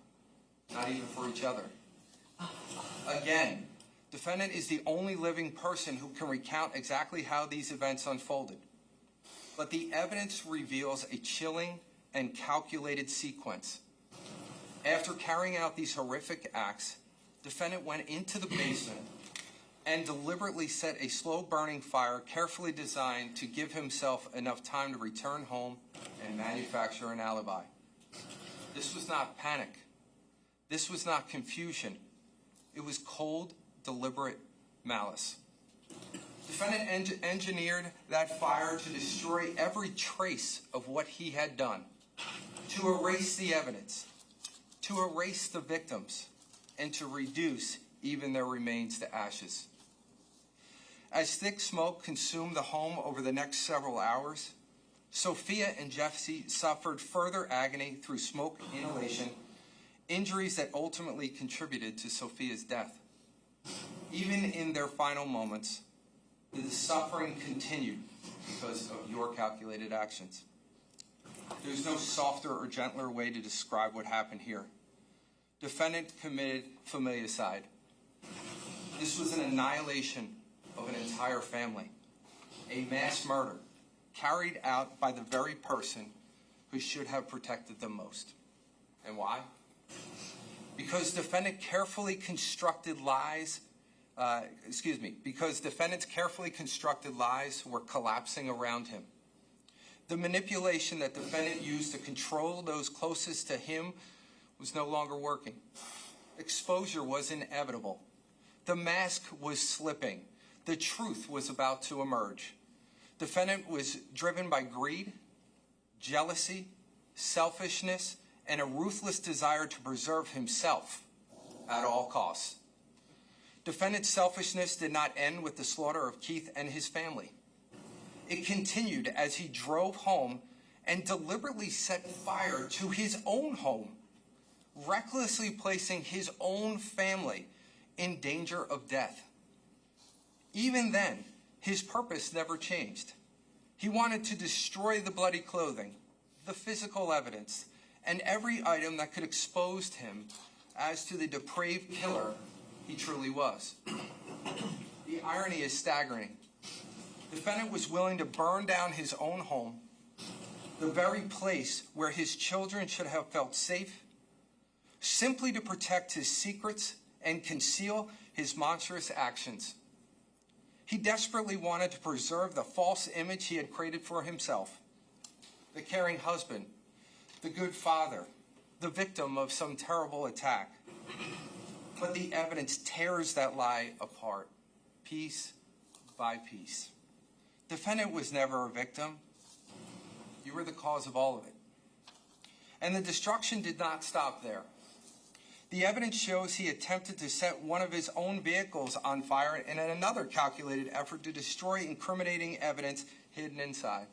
not even for each other. Again, defendant is the only living person who can recount exactly how these events unfolded. But the evidence reveals a chilling and calculated sequence. After carrying out these horrific acts, defendant went into the basement and deliberately set a slow-burning fire carefully designed to give himself enough time to return home and manufacture an alibi. This was not panic. This was not confusion. It was cold, deliberate malice. Defendant engineered that fire to destroy every trace of what he had done, to erase the evidence, to erase the victims, and to reduce even their remains to ashes. As thick smoke consumed the home over the next several hours, Sophia and Jesse suffered further agony through smoke inhalation, injuries that ultimately contributed to Sophia's death. Even in their final moments, the suffering continued because of your calculated actions. There's no softer or gentler way to describe what happened here. Defendant committed familicide. This was an annihilation of an entire family, a mass murder carried out by the very person who should have protected them most. And why? Because defendant carefully constructed lies, because defendant's carefully constructed lies were collapsing around him. The manipulation that defendant used to control those closest to him was no longer working. Exposure was inevitable. The mask was slipping. The truth was about to emerge. Defendant was driven by greed, jealousy, selfishness, and a ruthless desire to preserve himself at all costs. Defendant's selfishness did not end with the slaughter of Keith and his family. It continued as he drove home and deliberately set fire to his own home, recklessly placing his own family in danger of death. Even then, his purpose never changed. He wanted to destroy the bloody clothing, the physical evidence, and every item that could expose him as to the depraved killer he truly was. The irony is staggering. Defendant was willing to burn down his own home, the very place where his children should have felt safe, simply to protect his secrets and conceal his monstrous actions. He desperately wanted to preserve the false image he had created for himself. The caring husband, the good father, the victim of some terrible attack. But the evidence tears that lie apart, piece by piece. Defendant was never a victim. You were the cause of all of it. And the destruction did not stop there. The evidence shows he attempted to set one of his own vehicles on fire in another calculated effort to destroy incriminating evidence hidden inside.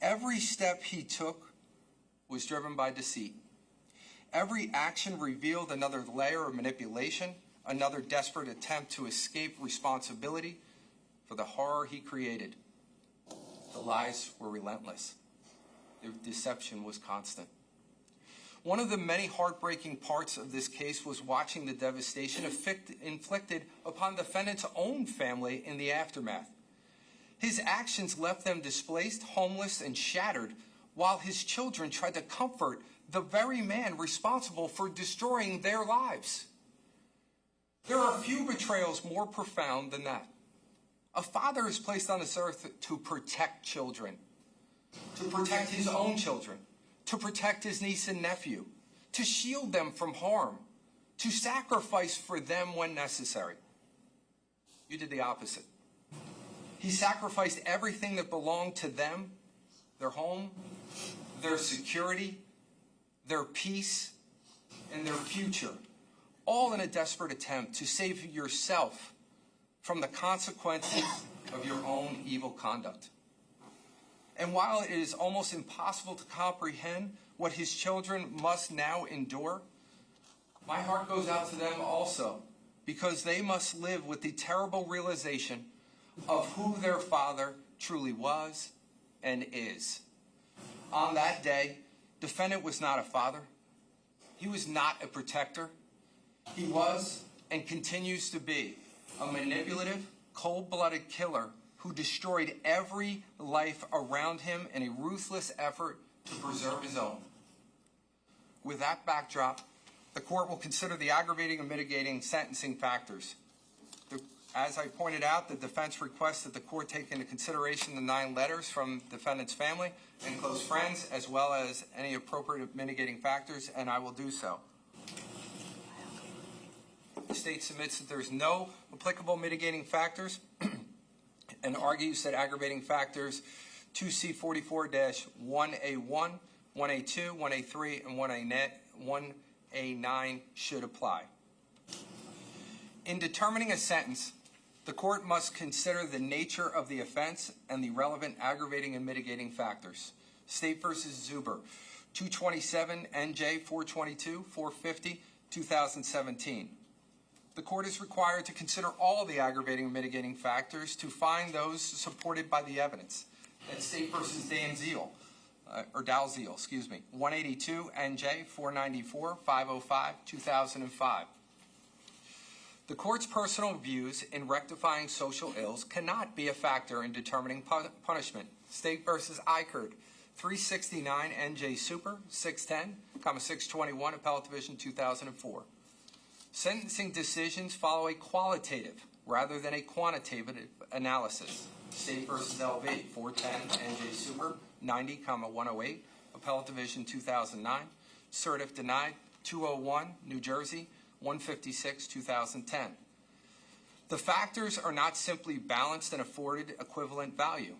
Every step he took was driven by deceit. Every action revealed another layer of manipulation, another desperate attempt to escape responsibility for the horror he created. The lies were relentless. The deception was constant. One of the many heartbreaking parts of this case was watching the devastation inflicted upon the defendant's own family in the aftermath. His actions left them displaced, homeless, and shattered, while his children tried to comfort the very man responsible for destroying their lives. There are few betrayals more profound than that. A father is placed on this earth to protect children, to protect his own children, to protect his niece and nephew, to shield them from harm, to sacrifice for them when necessary. You did the opposite. He sacrificed everything that belonged to them, their home, their security, their peace, and their future, all in a desperate attempt to save yourself from the consequences of your own evil conduct. And while it is almost impossible to comprehend what his children must now endure, my heart goes out to them also, because they must live with the terrible realization of who their father truly was and is. On that day, defendant was not a father. He was not a protector. He was and continues to be a manipulative, cold-blooded killer who destroyed every life around him in a ruthless effort to preserve his own. With that backdrop, the court will consider the aggravating and mitigating sentencing factors. As I pointed out, the defense requests that the court take into consideration the 9 letters from defendant's family and close friends, as well as any appropriate mitigating factors, and I will do so. The state submits that there is no applicable mitigating factors and argues that aggravating factors 2C44-1A1, 1A2, 1A3, and 1A9 should apply. In determining a sentence, the court must consider the nature of the offense and the relevant aggravating and mitigating factors. State v. Zuber, 227 NJ 422 450 2017. The court is required to consider all the aggravating and mitigating factors to find those supported by the evidence. That's State v. Dalziel, 182 NJ 494 505 2005. The court's personal views in rectifying social ills cannot be a factor in determining punishment. State v. Eichert, 369 NJ Super, 610, 621, Appellate Division 2004. Sentencing decisions follow a qualitative rather than a quantitative analysis. State v. LV, 410 NJ Super, 90, 108, Appellate Division 2009. Certif denied, 201, New Jersey, 156, 2010. The factors are not simply balanced and afforded equivalent value.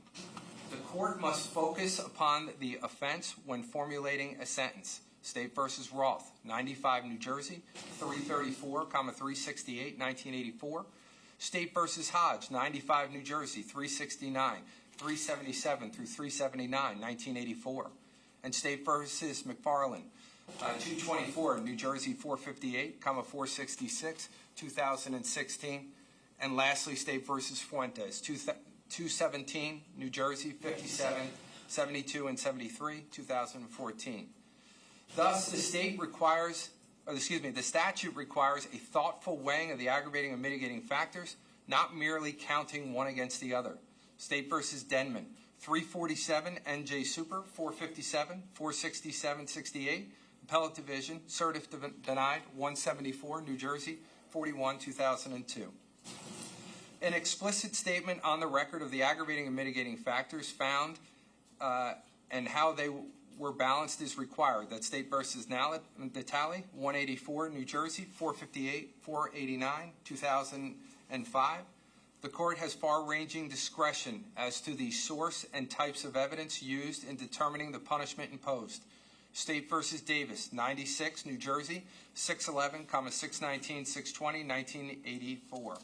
The court must focus upon the offense when formulating a sentence. State v. Roth, 95, New Jersey, 334, 368, 1984. State v. Hodge, 95, New Jersey, 369, 377 through 379, 1984. And State v. McFarland, 224, New Jersey, 458, 466, 2016. And lastly, State v. Fuentes, 217, New Jersey, 57, 72, and 73, 2014. Thus, the statute requires a thoughtful weighing of the aggravating and mitigating factors, not merely counting one against the other. State v. Denman, 347, NJ Super, 457, 467, 68, Appellate Division, Certif denied, 174, New Jersey, 41, 2002. An explicit statement on the record of the aggravating and mitigating factors found and how they were balanced is required. That's State v. Natali, 184, New Jersey, 458, 489, 2005. The court has far-ranging discretion as to the source and types of evidence used in determining the punishment imposed. State v. Davis, 96, New Jersey, 611, 619, 620, 1984.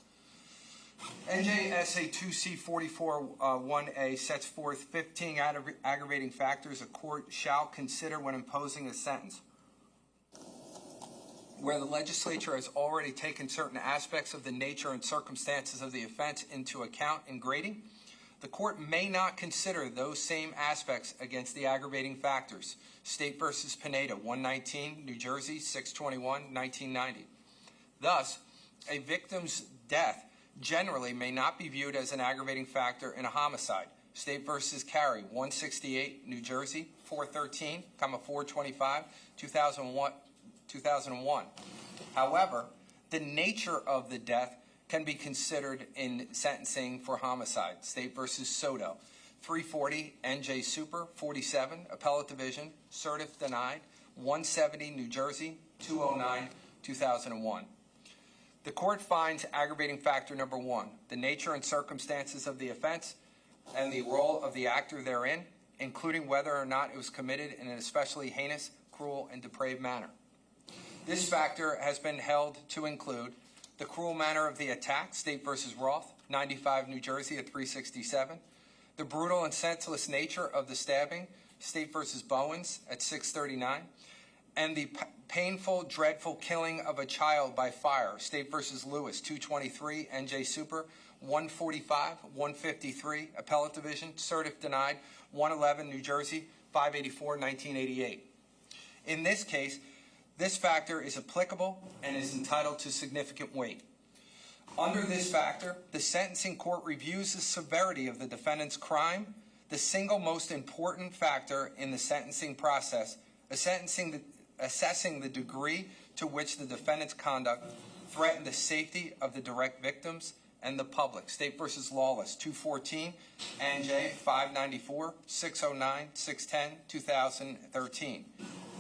NJSA 2C44-1A sets forth 15 aggravating factors a court shall consider when imposing a sentence. Where the legislature has already taken certain aspects of the nature and circumstances of the offense into account in grading, the court may not consider those same aspects against the aggravating factors. State v. Pineda, 119, New Jersey, 621, 1990. Thus, a victim's death generally may not be viewed as an aggravating factor in a homicide. State v. Carey, 168, New Jersey, 413, 425, 2001. However, the nature of the death can be considered in sentencing for homicide. State v. Soto, 340, NJ Super, 47, Appellate Division, Certif denied, 170, New Jersey, 209, 2001. The court finds aggravating factor number 1, the nature and circumstances of the offense and the role of the actor therein, including whether or not it was committed in an especially heinous, cruel, and depraved manner. This factor has been held to include The cruel manner of the attack, State v. Roth, 95 New Jersey at 367. The brutal and senseless nature of the stabbing, State v. Bowens at 639. And the painful, dreadful killing of a child by fire, State v. Lewis, 223, NJ Super, 145, 153, Appellate Division, certif denied, 111, New Jersey, 584, 1988. In this case, this factor is applicable and is entitled to significant weight. Under this factor, the sentencing court reviews the severity of the defendant's crime, the single most important factor in the sentencing process, assessing the degree to which the defendant's conduct threatened the safety of the direct victims and the public. State v. Lawless, 214, NJ 594, 609, 610, 2013.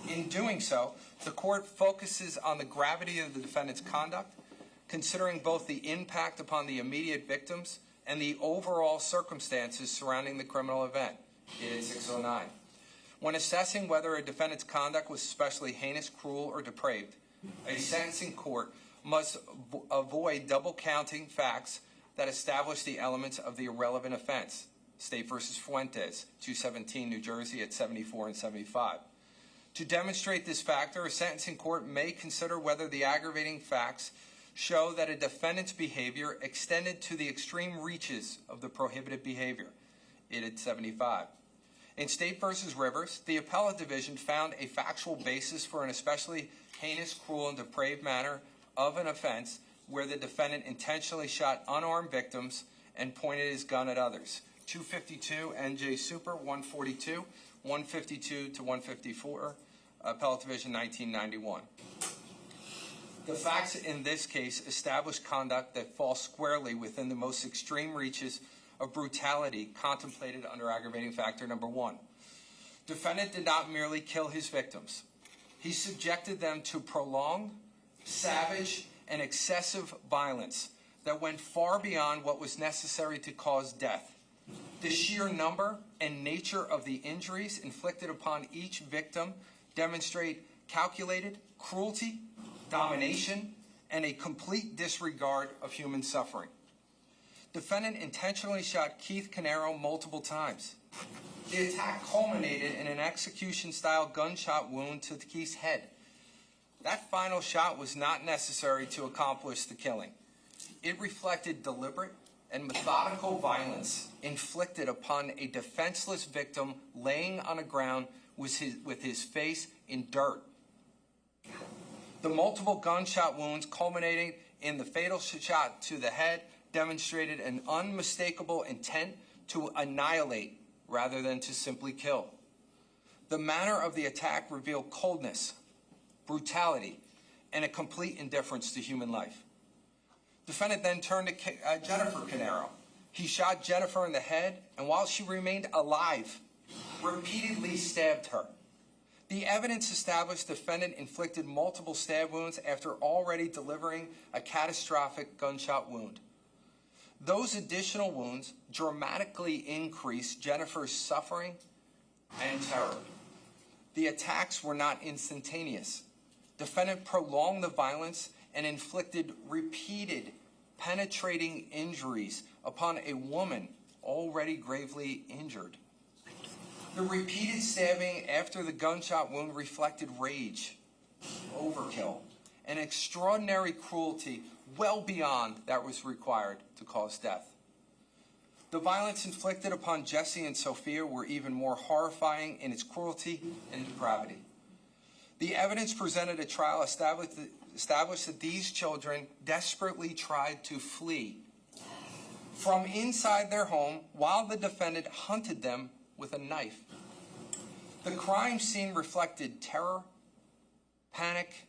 In doing so, the court focuses on the gravity of the defendant's conduct, considering both the impact upon the immediate victims and the overall circumstances surrounding the criminal event. It is 609. When assessing whether a defendant's conduct was especially heinous, cruel, or depraved, a sentencing court must avoid double-counting facts that establish the elements of the irrelevant offense. State v. Fuentes, 217, New Jersey at 74 and 75. To demonstrate this factor, a sentencing court may consider whether the aggravating facts show that a defendant's behavior extended to the extreme reaches of the prohibited behavior. It at 75. In State v. Rivers, the Appellate Division found a factual basis for an especially heinous, cruel, and depraved manner of an offense where the defendant intentionally shot unarmed victims and pointed his gun at others. 252 NJ Super, 142, 152 to 154, Appellate Division, 1991. The facts in this case establish conduct that falls squarely within the most extreme reaches of brutality contemplated under aggravating factor number 1. Defendant did not merely kill his victims. He subjected them to prolonged, savage, and excessive violence that went far beyond what was necessary to cause death. The sheer number and nature of the injuries inflicted upon each victim demonstrate calculated cruelty, domination, and a complete disregard of human suffering. Defendant intentionally shot Keith Caneiro multiple times. The attack culminated in an execution-style gunshot wound to Keith's head. That final shot was not necessary to accomplish the killing. It reflected deliberate and methodical violence inflicted upon a defenseless victim laying on the ground with his face in dirt. The multiple gunshot wounds culminating in the fatal shot to the head demonstrated an unmistakable intent to annihilate rather than to simply kill. The manner of the attack revealed coldness, brutality, and a complete indifference to human life. Defendant then turned to Jennifer Caneiro. He shot Jennifer in the head, and while she remained alive, repeatedly stabbed her. The evidence established defendant inflicted multiple stab wounds after already delivering a catastrophic gunshot wound. Those additional wounds dramatically increased Jennifer's suffering and terror. The attacks were not instantaneous. Defendant prolonged the violence and inflicted repeated penetrating injuries upon a woman already gravely injured. The repeated stabbing after the gunshot wound reflected rage, overkill, and extraordinary cruelty well beyond that was required to cause death. The violence inflicted upon Jesse and Sophia were even more horrifying in its cruelty and depravity. The evidence presented at trial established that these children desperately tried to flee from inside their home while the defendant hunted them with a knife. The crime scene reflected terror, panic,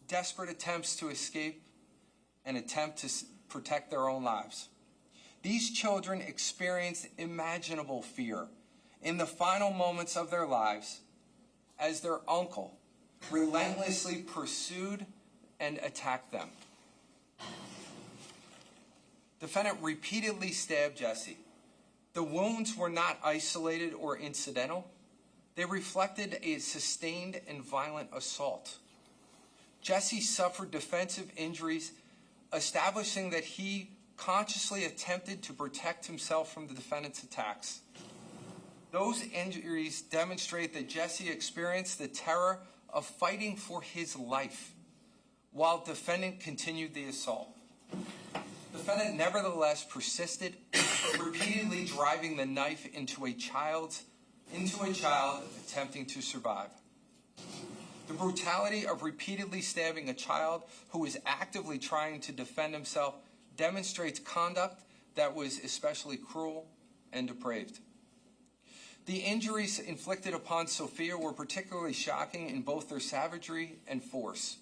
desperate attempts to escape, and attempt to protect their own lives. These children experienced imaginable fear in the final moments of their lives as their uncle relentlessly pursued and attacked them. Defendant repeatedly stabbed Jesse. The wounds were not isolated or incidental. They reflected a sustained and violent assault. Jesse suffered defensive injuries establishing that he consciously attempted to protect himself from the defendant's attacks. Those injuries demonstrate that Jesse experienced the terror of fighting for his life while defendant continued the assault. Defendant nevertheless persisted, repeatedly driving the knife into a child attempting to survive. The brutality of repeatedly stabbing a child who is actively trying to defend himself demonstrates conduct that was especially cruel and depraved. The injuries inflicted upon Sophia were particularly shocking in both their savagery and force.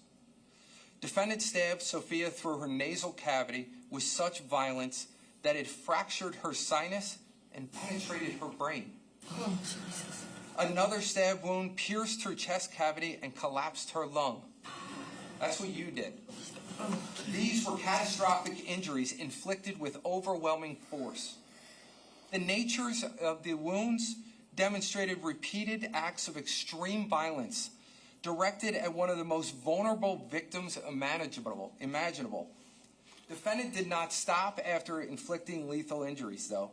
Defendant stabbed Sophia through her nasal cavity with such violence that it fractured her sinus and penetrated her brain. Oh, Jesus. Another stab wound pierced her chest cavity and collapsed her lung. That's what you did. These were catastrophic injuries inflicted with overwhelming force. The natures of the wounds demonstrated repeated acts of extreme violence directed at one of the most vulnerable victims imaginable. Defendant did not stop after inflicting lethal injuries, though.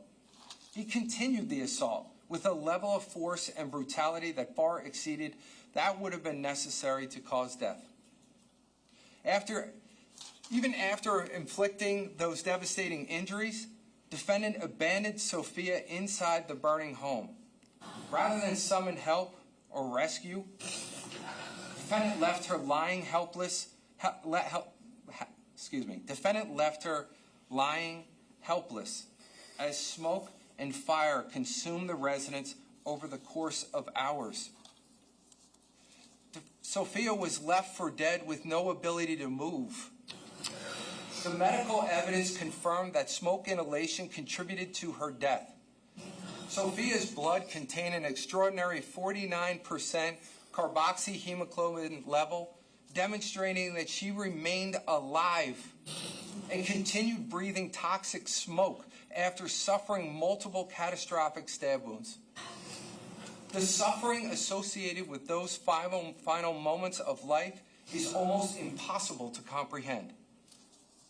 He continued the assault with a level of force and brutality that far exceeded that would have been necessary to cause death. Even after inflicting those devastating injuries, defendant abandoned Sophia inside the burning home. Rather than summon help or rescue, defendant left her lying Defendant left her lying helpless as smoke and fire consumed the residence over the course of hours. Sophia was left for dead with no ability to move. The medical evidence confirmed that smoke inhalation contributed to her death. Sophia's blood contained an extraordinary 49% carboxyhemoglobin level, demonstrating that she remained alive and continued breathing toxic smoke after suffering multiple catastrophic stab wounds. The suffering associated with those final moments of life is almost impossible to comprehend.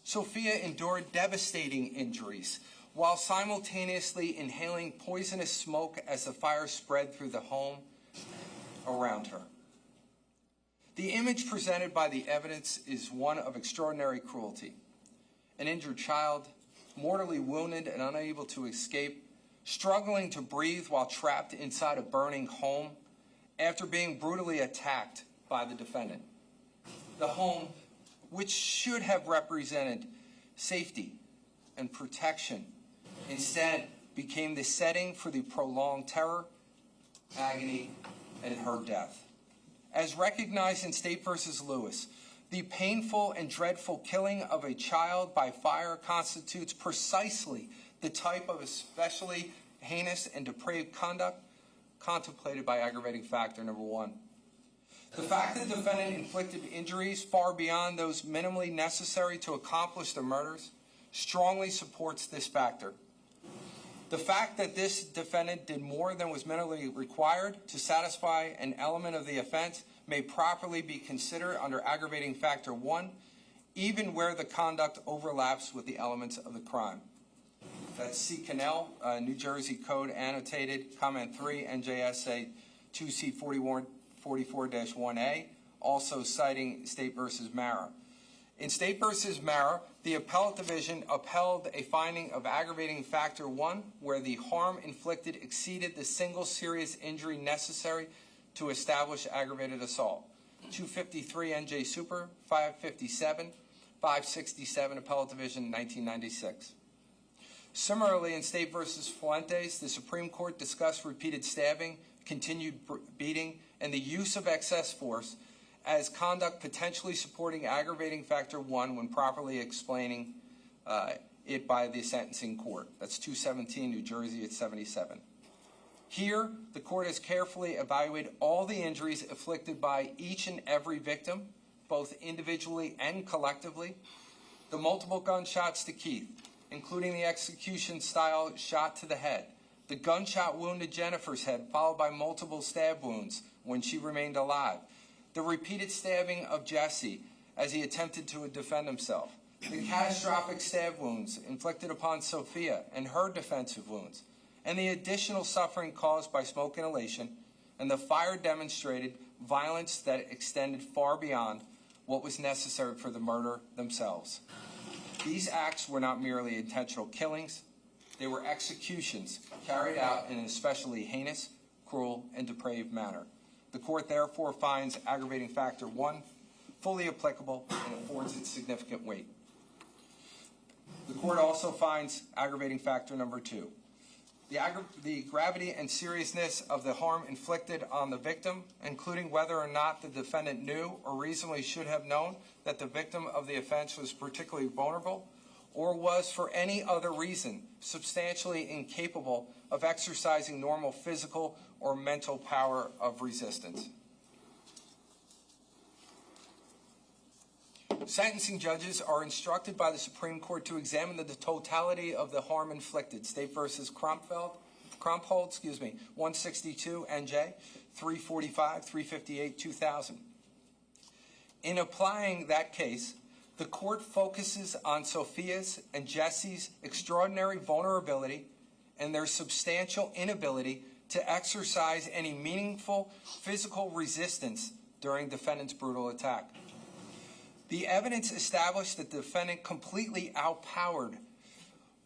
Sophia endured devastating injuries while simultaneously inhaling poisonous smoke as the fire spread through the home around her. The image presented by the evidence is one of extraordinary cruelty. An injured child, mortally wounded and unable to escape, struggling to breathe while trapped inside a burning home after being brutally attacked by the defendant. The home, which should have represented safety and protection, instead became the setting for the prolonged terror, agony, and her death. As recognized in State v. Lewis, the painful and dreadful killing of a child by fire constitutes precisely the type of especially heinous and depraved conduct contemplated by aggravating factor number 1. The fact that the defendant inflicted injuries far beyond those minimally necessary to accomplish the murders strongly supports this factor. The fact that this defendant did more than was minimally required to satisfy an element of the offense may properly be considered under aggravating factor 1, even where the conduct overlaps with the elements of the crime. That's C. Cannell, New Jersey Code Annotated, Comment 3, NJSA 2C44-1A, also citing State v. Mara. In State v. Mara, the Appellate Division upheld a finding of aggravating factor 1 where the harm inflicted exceeded the single serious injury necessary to establish aggravated assault. 253 NJ Super, 557, 567 Appellate Division, 1996. Similarly, in State v. Fuentes, the Supreme Court discussed repeated stabbing, continued beating, and the use of excess force as conduct potentially supporting aggravating factor 1 when properly explaining it by the sentencing court. That's 217 New Jersey at 77. Here, the court has carefully evaluated all the injuries inflicted by each and every victim, both individually and collectively, the multiple gunshots to Keith, including the execution-style shot to the head, the gunshot wound to Jennifer's head, followed by multiple stab wounds when she remained alive, the repeated stabbing of Jesse as he attempted to defend himself, the catastrophic stab wounds inflicted upon Sophia and her defensive wounds, and the additional suffering caused by smoke inhalation, and the fire demonstrated violence that extended far beyond what was necessary for the murder themselves. These acts were not merely intentional killings, they were executions carried out in an especially heinous, cruel, and depraved manner. The court therefore finds aggravating factor 1 fully applicable and affords it significant weight. The court also finds aggravating factor number 2. The gravity and seriousness of the harm inflicted on the victim, including whether or not the defendant knew or reasonably should have known that the victim of the offense was particularly vulnerable, or was for any other reason substantially incapable of exercising normal physical or mental power of resistance. Sentencing judges are instructed by the Supreme Court to examine the totality of the harm inflicted. State versus Kromhold, 162 NJ, 345, 358, 2000. In applying that case, the court focuses on Sophia's and Jesse's extraordinary vulnerability and their substantial inability to exercise any meaningful physical resistance during defendant's brutal attack. The evidence established that the defendant completely outpowered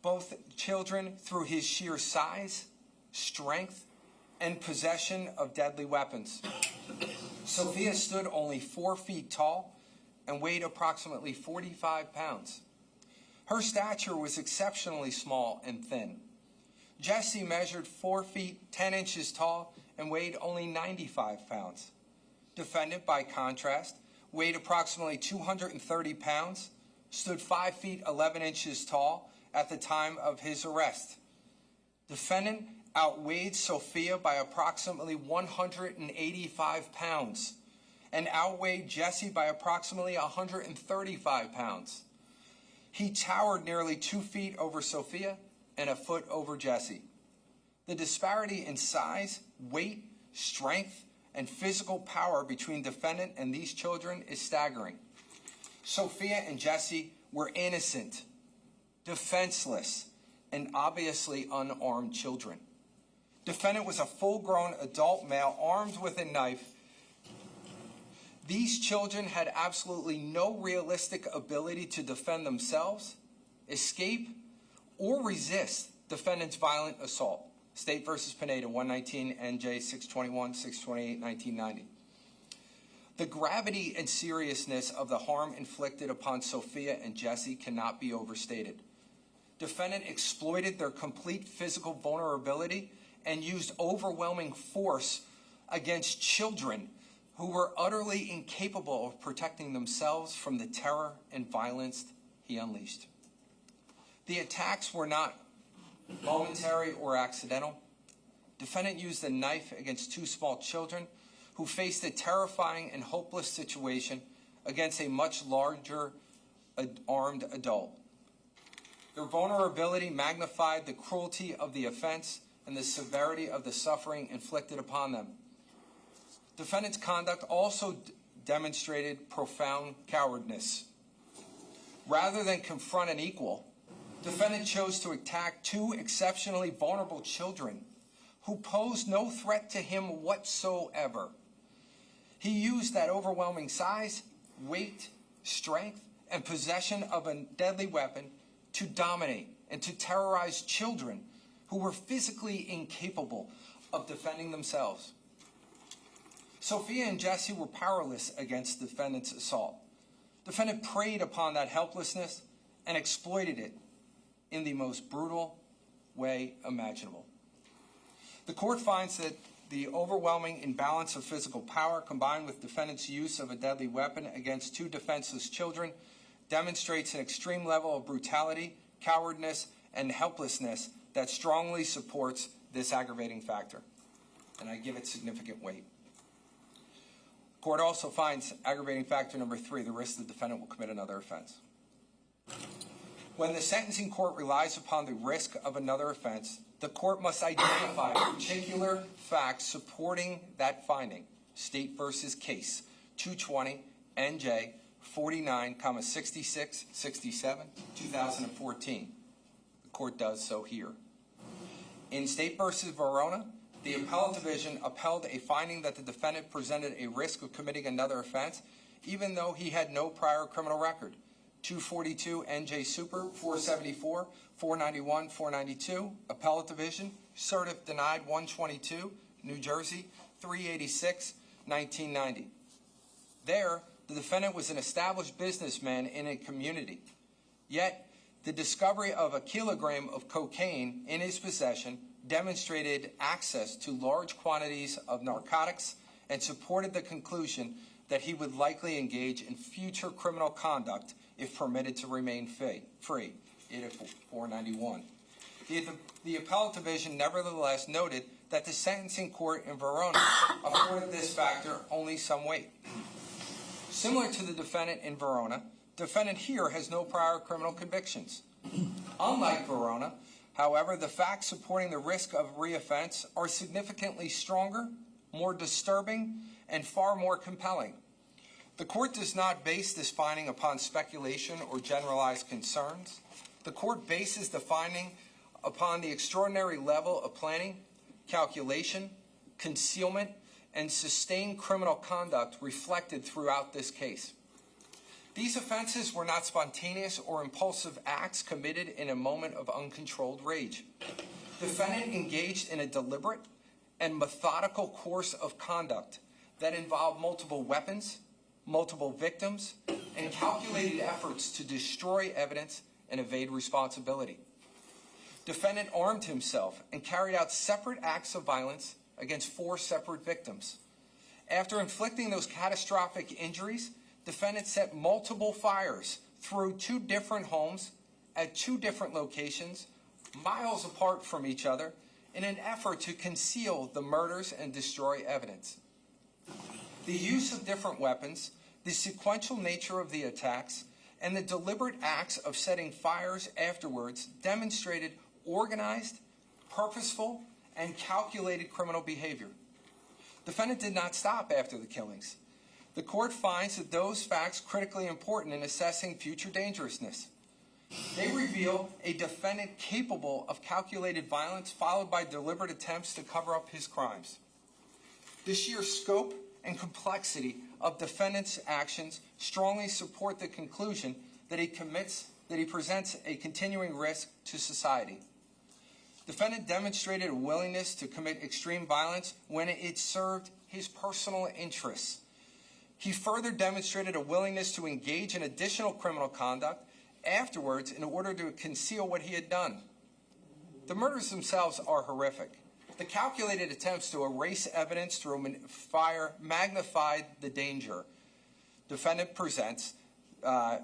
both children through his sheer size, strength, and possession of deadly weapons. Sophia stood only 4 feet tall and weighed approximately 45 pounds. Her stature was exceptionally small and thin. Jesse measured 4 feet 10 inches tall and weighed only 95 pounds. Defendant, by contrast, weighed approximately 230 pounds, stood 5 feet 11 inches tall at the time of his arrest. Defendant outweighed Sophia by approximately 185 pounds and outweighed Jesse by approximately 135 pounds. He towered nearly 2 feet over Sophia and a foot over Jesse. The disparity in size, weight, strength, and physical power between defendant and these children is staggering. Sophia and Jesse were innocent, defenseless, and obviously unarmed children. Defendant was a full-grown adult male armed with a knife. These children had absolutely no realistic ability to defend themselves, escape, or resist defendant's violent assault. State versus Pineda, 119 NJ 621, 628, 1990. The gravity and seriousness of the harm inflicted upon Sophia and Jesse cannot be overstated. Defendant exploited their complete physical vulnerability and used overwhelming force against children who were utterly incapable of protecting themselves from the terror and violence he unleashed. The attacks were not momentary or accidental. Defendant used a knife against 2 small children who faced a terrifying and hopeless situation against a much larger armed adult. Their vulnerability magnified the cruelty of the offense and the severity of the suffering inflicted upon them. Defendant's conduct also demonstrated profound cowardice. Rather than confront an equal, defendant chose to attack 2 exceptionally vulnerable children who posed no threat to him whatsoever. He used that overwhelming size, weight, strength, and possession of a deadly weapon to dominate and to terrorize children who were physically incapable of defending themselves. Sophia and Jesse were powerless against defendant's assault. Defendant preyed upon that helplessness and exploited it in the most brutal way imaginable. The court finds that the overwhelming imbalance of physical power combined with defendant's use of a deadly weapon against 2 defenseless children demonstrates an extreme level of brutality, cowardice, and helplessness that strongly supports this aggravating factor, and I give it significant weight. The court also finds aggravating factor number 3, the risk the defendant will commit another offense. When the sentencing court relies upon the risk of another offense, the court must identify particular facts supporting that finding. State versus Case, 220 NJ 49, 66, 67, 2014. The court does so here. In State v. Verona, the Appellate Division upheld a finding that the defendant presented a risk of committing another offense, even though he had no prior criminal record. 242 NJ Super 474, 491, 492, Appellate Division, Certif denied 122, New Jersey 386, 1990. There, the defendant was an established businessman in a community. Yet, the discovery of a kilogram of cocaine in his possession demonstrated access to large quantities of narcotics and supported the conclusion that he would likely engage in future criminal conduct if permitted to remain free. It at 491. The Appellate Division nevertheless noted that the sentencing court in Verona afforded this factor only some weight. Similar to the defendant in Verona, defendant here has no prior criminal convictions. Unlike Verona, however, the facts supporting the risk of reoffense are significantly stronger, more disturbing, and far more compelling. The court does not base this finding upon speculation or generalized concerns. The court bases the finding upon the extraordinary level of planning, calculation, concealment, and sustained criminal conduct reflected throughout this case. These offenses were not spontaneous or impulsive acts committed in a moment of uncontrolled rage. Defendant engaged in a deliberate and methodical course of conduct that involved multiple weapons, multiple victims, and calculated efforts to destroy evidence and evade responsibility. Defendant armed himself and carried out separate acts of violence against 4 separate victims. After inflicting those catastrophic injuries, defendant set multiple fires through 2 different homes at 2 different locations, miles apart from each other, in an effort to conceal the murders and destroy evidence. The use of different weapons, the sequential nature of the attacks, and the deliberate acts of setting fires afterwards demonstrated organized, purposeful, and calculated criminal behavior. Defendant did not stop after the killings. The court finds that those facts critically important in assessing future dangerousness. They reveal a defendant capable of calculated violence followed by deliberate attempts to cover up his crimes. The sheer scope and complexity of defendant's actions strongly support the conclusion that he presents a continuing risk to society. Defendant demonstrated a willingness to commit extreme violence when it served his personal interests. He further demonstrated a willingness to engage in additional criminal conduct afterwards in order to conceal what he had done. The murders themselves are horrific. The calculated attempts to erase evidence through fire magnified the danger defendant presents. The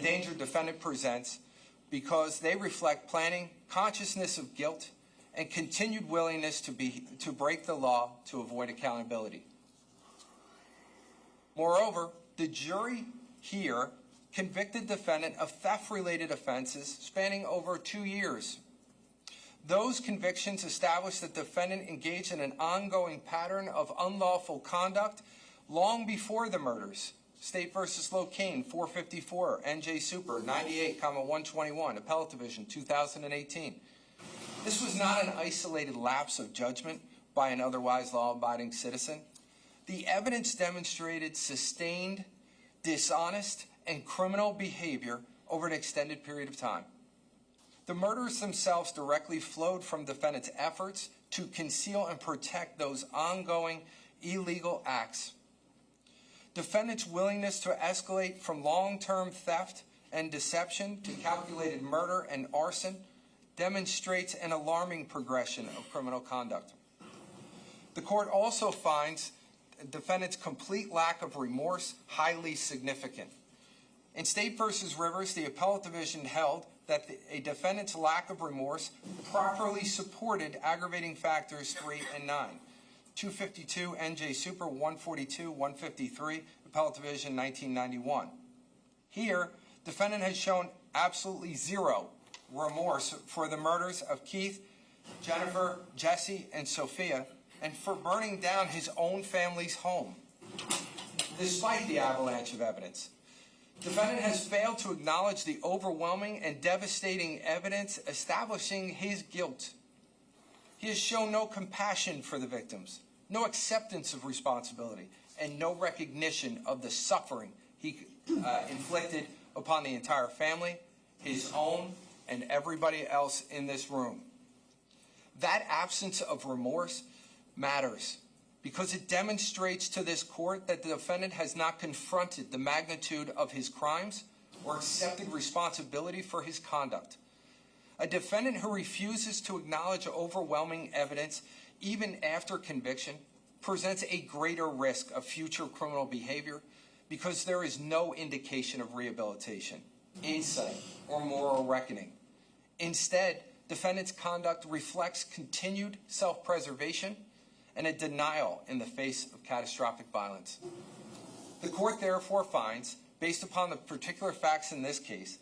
danger defendant presents because they reflect planning, consciousness of guilt, and continued willingness to break the law to avoid accountability. Moreover, the jury here convicted defendant of theft-related offenses spanning over 2 years. Those convictions established that defendant engaged in an ongoing pattern of unlawful conduct long before the murders. State v. Locane, 454, NJ Super, 98, 121, Appellate Division, 2018. This was not an isolated lapse of judgment by an otherwise law-abiding citizen. The evidence demonstrated sustained, dishonest, and criminal behavior over an extended period of time. The murders themselves directly flowed from defendant's efforts to conceal and protect those ongoing illegal acts. Defendant's willingness to escalate from long-term theft and deception to calculated murder and arson demonstrates an alarming progression of criminal conduct. The court also finds defendant's complete lack of remorse highly significant. In State v. Rivers, the Appellate Division held that a defendant's lack of remorse properly supported aggravating factors 3 and 9. 252 NJ Super 142 153 Appellate Division 1991. Here, defendant has shown absolutely zero remorse for the murders of Keith, Jennifer, Jesse, and Sophia, and for burning down his own family's home. despite the avalanche of evidence. Defendant has failed to acknowledge the overwhelming and devastating evidence establishing his guilt. He has shown no compassion for the victims, no acceptance of responsibility, and no recognition of the suffering he inflicted upon the entire family, his own, and everybody else in this room. That absence of remorse matters because it demonstrates to this court that the defendant has not confronted the magnitude of his crimes or accepted responsibility for his conduct. A defendant who refuses to acknowledge overwhelming evidence even after conviction presents a greater risk of future criminal behavior because there is no indication of rehabilitation, insight, or moral reckoning. Instead, defendant's conduct reflects continued self-preservation and a denial in the face of catastrophic violence. The court therefore finds, based upon the particular facts in this case,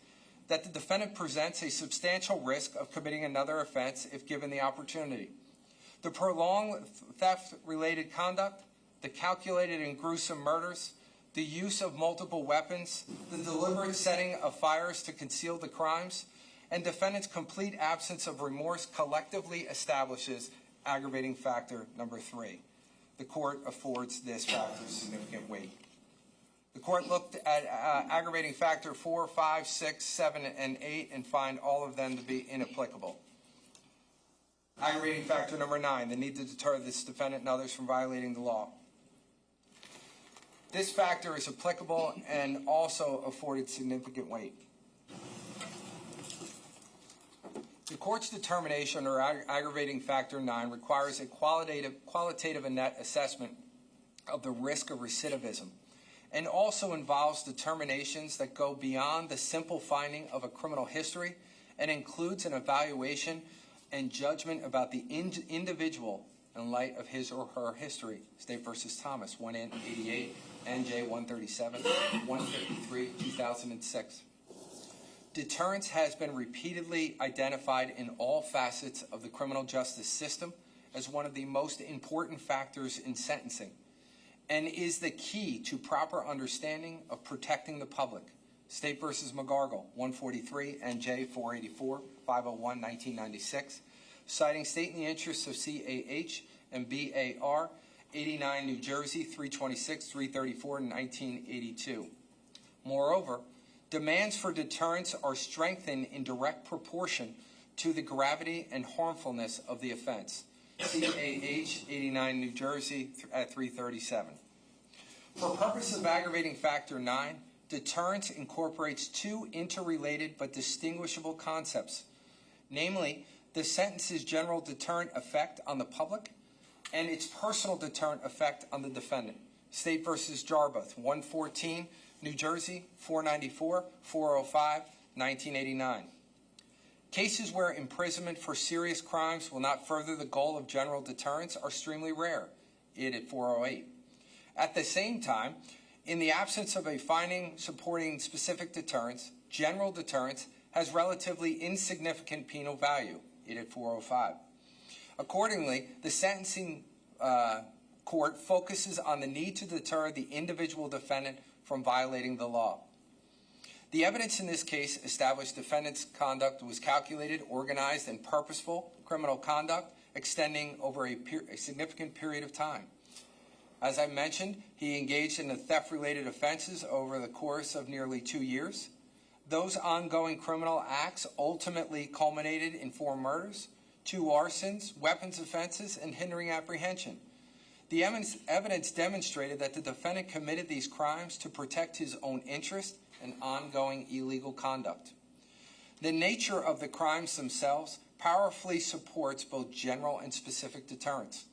that the defendant presents a substantial risk of committing another offense if given the opportunity. The prolonged theft-related conduct, the calculated and gruesome murders, the use of multiple weapons, the deliberate setting of fires to conceal the crimes, and defendant's complete absence of remorse collectively establishes aggravating factor number 3. The court affords this factor significant weight. The court looked at aggravating factor 4, 5, 6, 7, and 8 and find all of them to be inapplicable. Aggravating factor number 9, the need to deter this defendant and others from violating the law. This factor is applicable and also afforded significant weight. The court's determination under aggravating factor 9 requires a qualitative and net assessment of the risk of recidivism and also involves determinations that go beyond the simple finding of a criminal history and includes an evaluation and judgment about the individual in light of his or her history. State v. Thomas, 188, NJ 137, 153, 2006. Deterrence has been repeatedly identified in all facets of the criminal justice system as one of the most important factors in sentencing and is the key to proper understanding of protecting the public. State v. McGargle, 143, NJ 484, 501, 1996, citing State in the Interests of CAH and BAR, 89, New Jersey, 326, 334, 1982. Moreover, demands for deterrence are strengthened in direct proportion to the gravity and harmfulness of the offense. CAH, 89, New Jersey, at 337. For purpose of aggravating factor 9, deterrence incorporates two interrelated but distinguishable concepts, namely the sentence's general deterrent effect on the public and its personal deterrent effect on the defendant. State v. Jarbuth, 114, New Jersey, 494, 405, 1989. Cases where imprisonment for serious crimes will not further the goal of general deterrence are extremely rare, id at 408. At the same time, in the absence of a finding supporting specific deterrence, general deterrence has relatively insignificant penal value, id at 405. Accordingly, the sentencing court focuses on the need to deter the individual defendant from violating the law. The evidence in this case established defendant's conduct was calculated, organized, and purposeful criminal conduct extending over a significant period of time. As I mentioned, he engaged in the theft-related offenses over the course of nearly 2 years. Those ongoing criminal acts ultimately culminated in 4 murders, 2 arsons, weapons offenses, and hindering apprehension. The evidence demonstrated that the defendant committed these crimes to protect his own interest and ongoing illegal conduct. The nature of the crimes themselves powerfully supports both general and specific deterrence.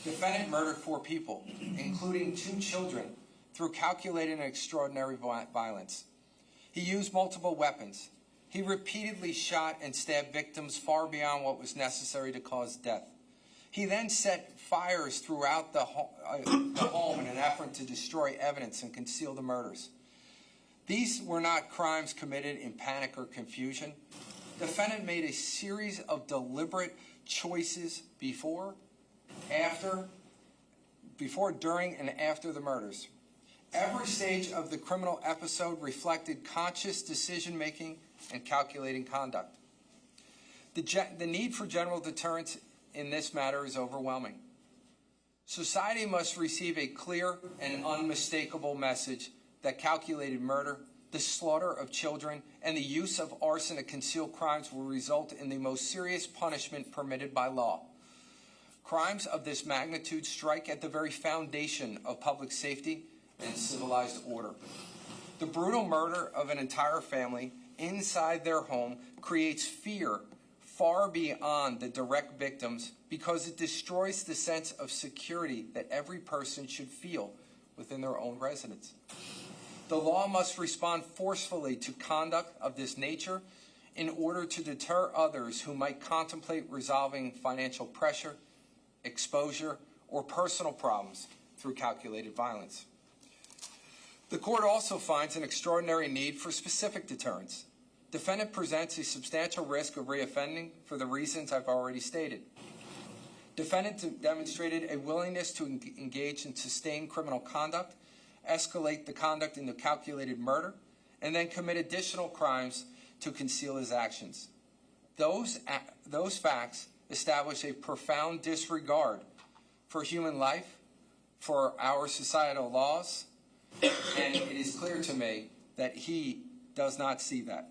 Defendant murdered 4 people, including 2 children, through calculated and extraordinary violence. He used multiple weapons. He repeatedly shot and stabbed victims far beyond what was necessary to cause death. He then set fires throughout the home in an effort to destroy evidence and conceal the murders. These were not crimes committed in panic or confusion. Defendant made a series of deliberate choices before, during, and after the murders. Every stage of the criminal episode reflected conscious decision-making and calculating conduct. The need for general deterrence in this matter is overwhelming. Society must receive a clear and unmistakable message that calculated murder, the slaughter of children, and the use of arson to conceal crimes will result in the most serious punishment permitted by law. Crimes of this magnitude strike at the very foundation of public safety and civilized order. The brutal murder of an entire family inside their home creates fear far beyond the direct victims because it destroys the sense of security that every person should feel within their own residence. The law must respond forcefully to conduct of this nature in order to deter others who might contemplate resolving financial pressure, exposure, or personal problems through calculated violence. The court also finds an extraordinary need for specific deterrence. Defendant presents a substantial risk of reoffending for the reasons I've already stated. Defendant demonstrated a willingness to engage in sustained criminal conduct, escalate the conduct into calculated murder, and then commit additional crimes to conceal his actions. Those facts establish a profound disregard for human life, for our societal laws, and it is clear to me that he does not see that.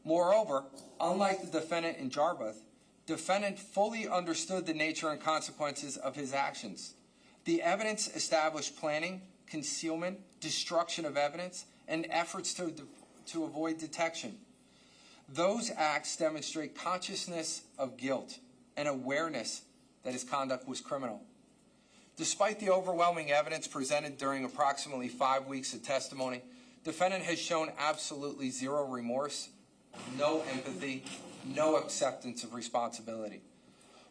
Moreover, unlike the defendant in Jarbuth, defendant fully understood the nature and consequences of his actions. The evidence established planning, concealment, destruction of evidence, and efforts to avoid detection. Those acts demonstrate consciousness of guilt and awareness that his conduct was criminal. Despite the overwhelming evidence presented during approximately 5 weeks of testimony, defendant has shown absolutely zero remorse, no empathy, no acceptance of responsibility.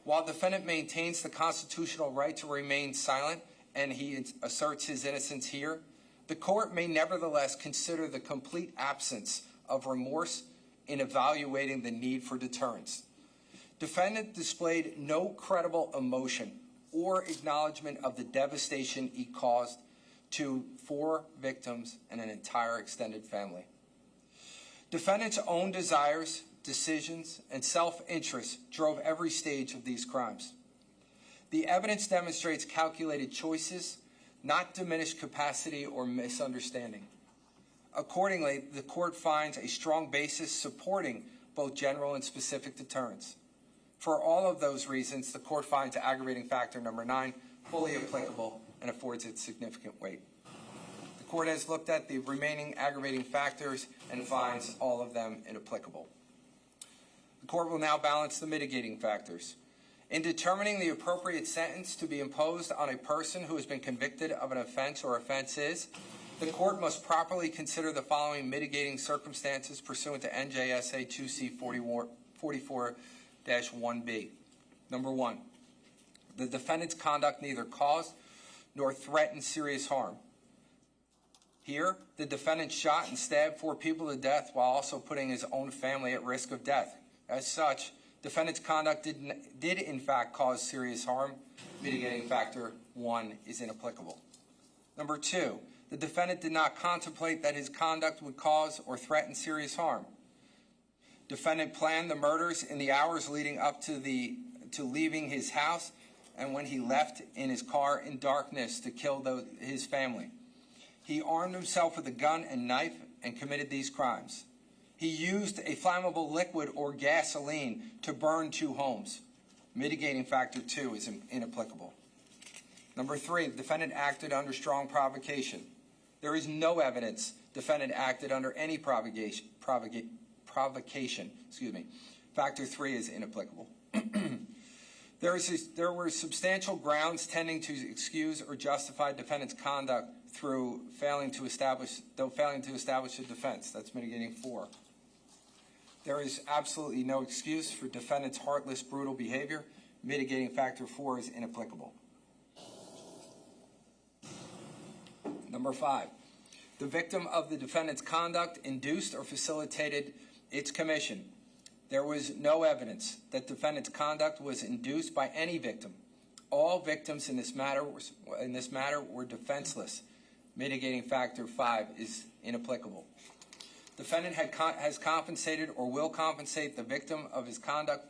While defendant maintains the constitutional right to remain silent and he asserts his innocence here, the court may nevertheless consider the complete absence of remorse in evaluating the need for deterrence. Defendant displayed no credible emotion or acknowledgement of the devastation he caused to 4 victims and an entire extended family. Defendant's own desires, decisions, and self-interest drove every stage of these crimes. The evidence demonstrates calculated choices, not diminished capacity or misunderstanding. Accordingly, the court finds a strong basis supporting both general and specific deterrence. For all of those reasons, the court finds aggravating factor number 9 fully applicable and affords it significant weight. The court has looked at the remaining aggravating factors and finds all of them inapplicable. The court will now balance the mitigating factors. In determining the appropriate sentence to be imposed on a person who has been convicted of an offense or offenses, the court must properly consider the following mitigating circumstances pursuant to NJSA 2C44-1B. Number 1, the defendant's conduct neither caused nor threatened serious harm. Here, the defendant shot and stabbed 4 people to death while also putting his own family at risk of death. As such, defendant's conduct did in fact cause serious harm. Mitigating factor 1 is inapplicable. Number 2, the defendant did not contemplate that his conduct would cause or threaten serious harm. Defendant planned the murders in the hours leading up to leaving his house and when he left in his car in darkness to kill his family. He armed himself with a gun and knife and committed these crimes. He used a flammable liquid or gasoline to burn 2 homes. Mitigating factor 2 is inapplicable. Number 3, the defendant acted under strong provocation. There is no evidence defendant acted under any provocation. Factor 3 is inapplicable. There were substantial grounds tending to excuse or justify defendant's conduct through failing to establish a defense. That's mitigating 4. There is absolutely no excuse for defendant's heartless, brutal behavior. Mitigating factor 4 is inapplicable. Number 5, the victim of the defendant's conduct induced or facilitated its commission. There was no evidence that defendant's conduct was induced by any victim. All victims in this matter were defenseless. Mitigating factor 5 is inapplicable. Defendant has compensated or will compensate the victim of his conduct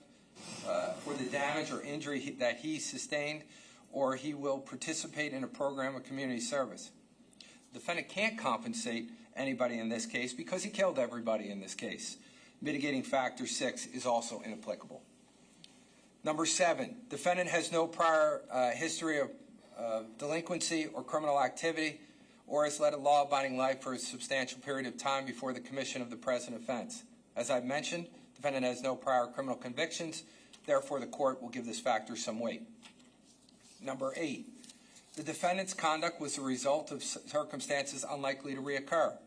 for the damage or injury that he sustained, or he will participate in a program of community service. Defendant can't compensate anybody in this case because he killed everybody in this case. Mitigating factor 6 is also inapplicable. Number 7, defendant has no prior history of delinquency or criminal activity, or has led a law-abiding life for a substantial period of time before the commission of the present offense. As I've mentioned, defendant has no prior criminal convictions, therefore the court will give this factor some weight. Number 8, the defendant's conduct was the result of circumstances unlikely to reoccur.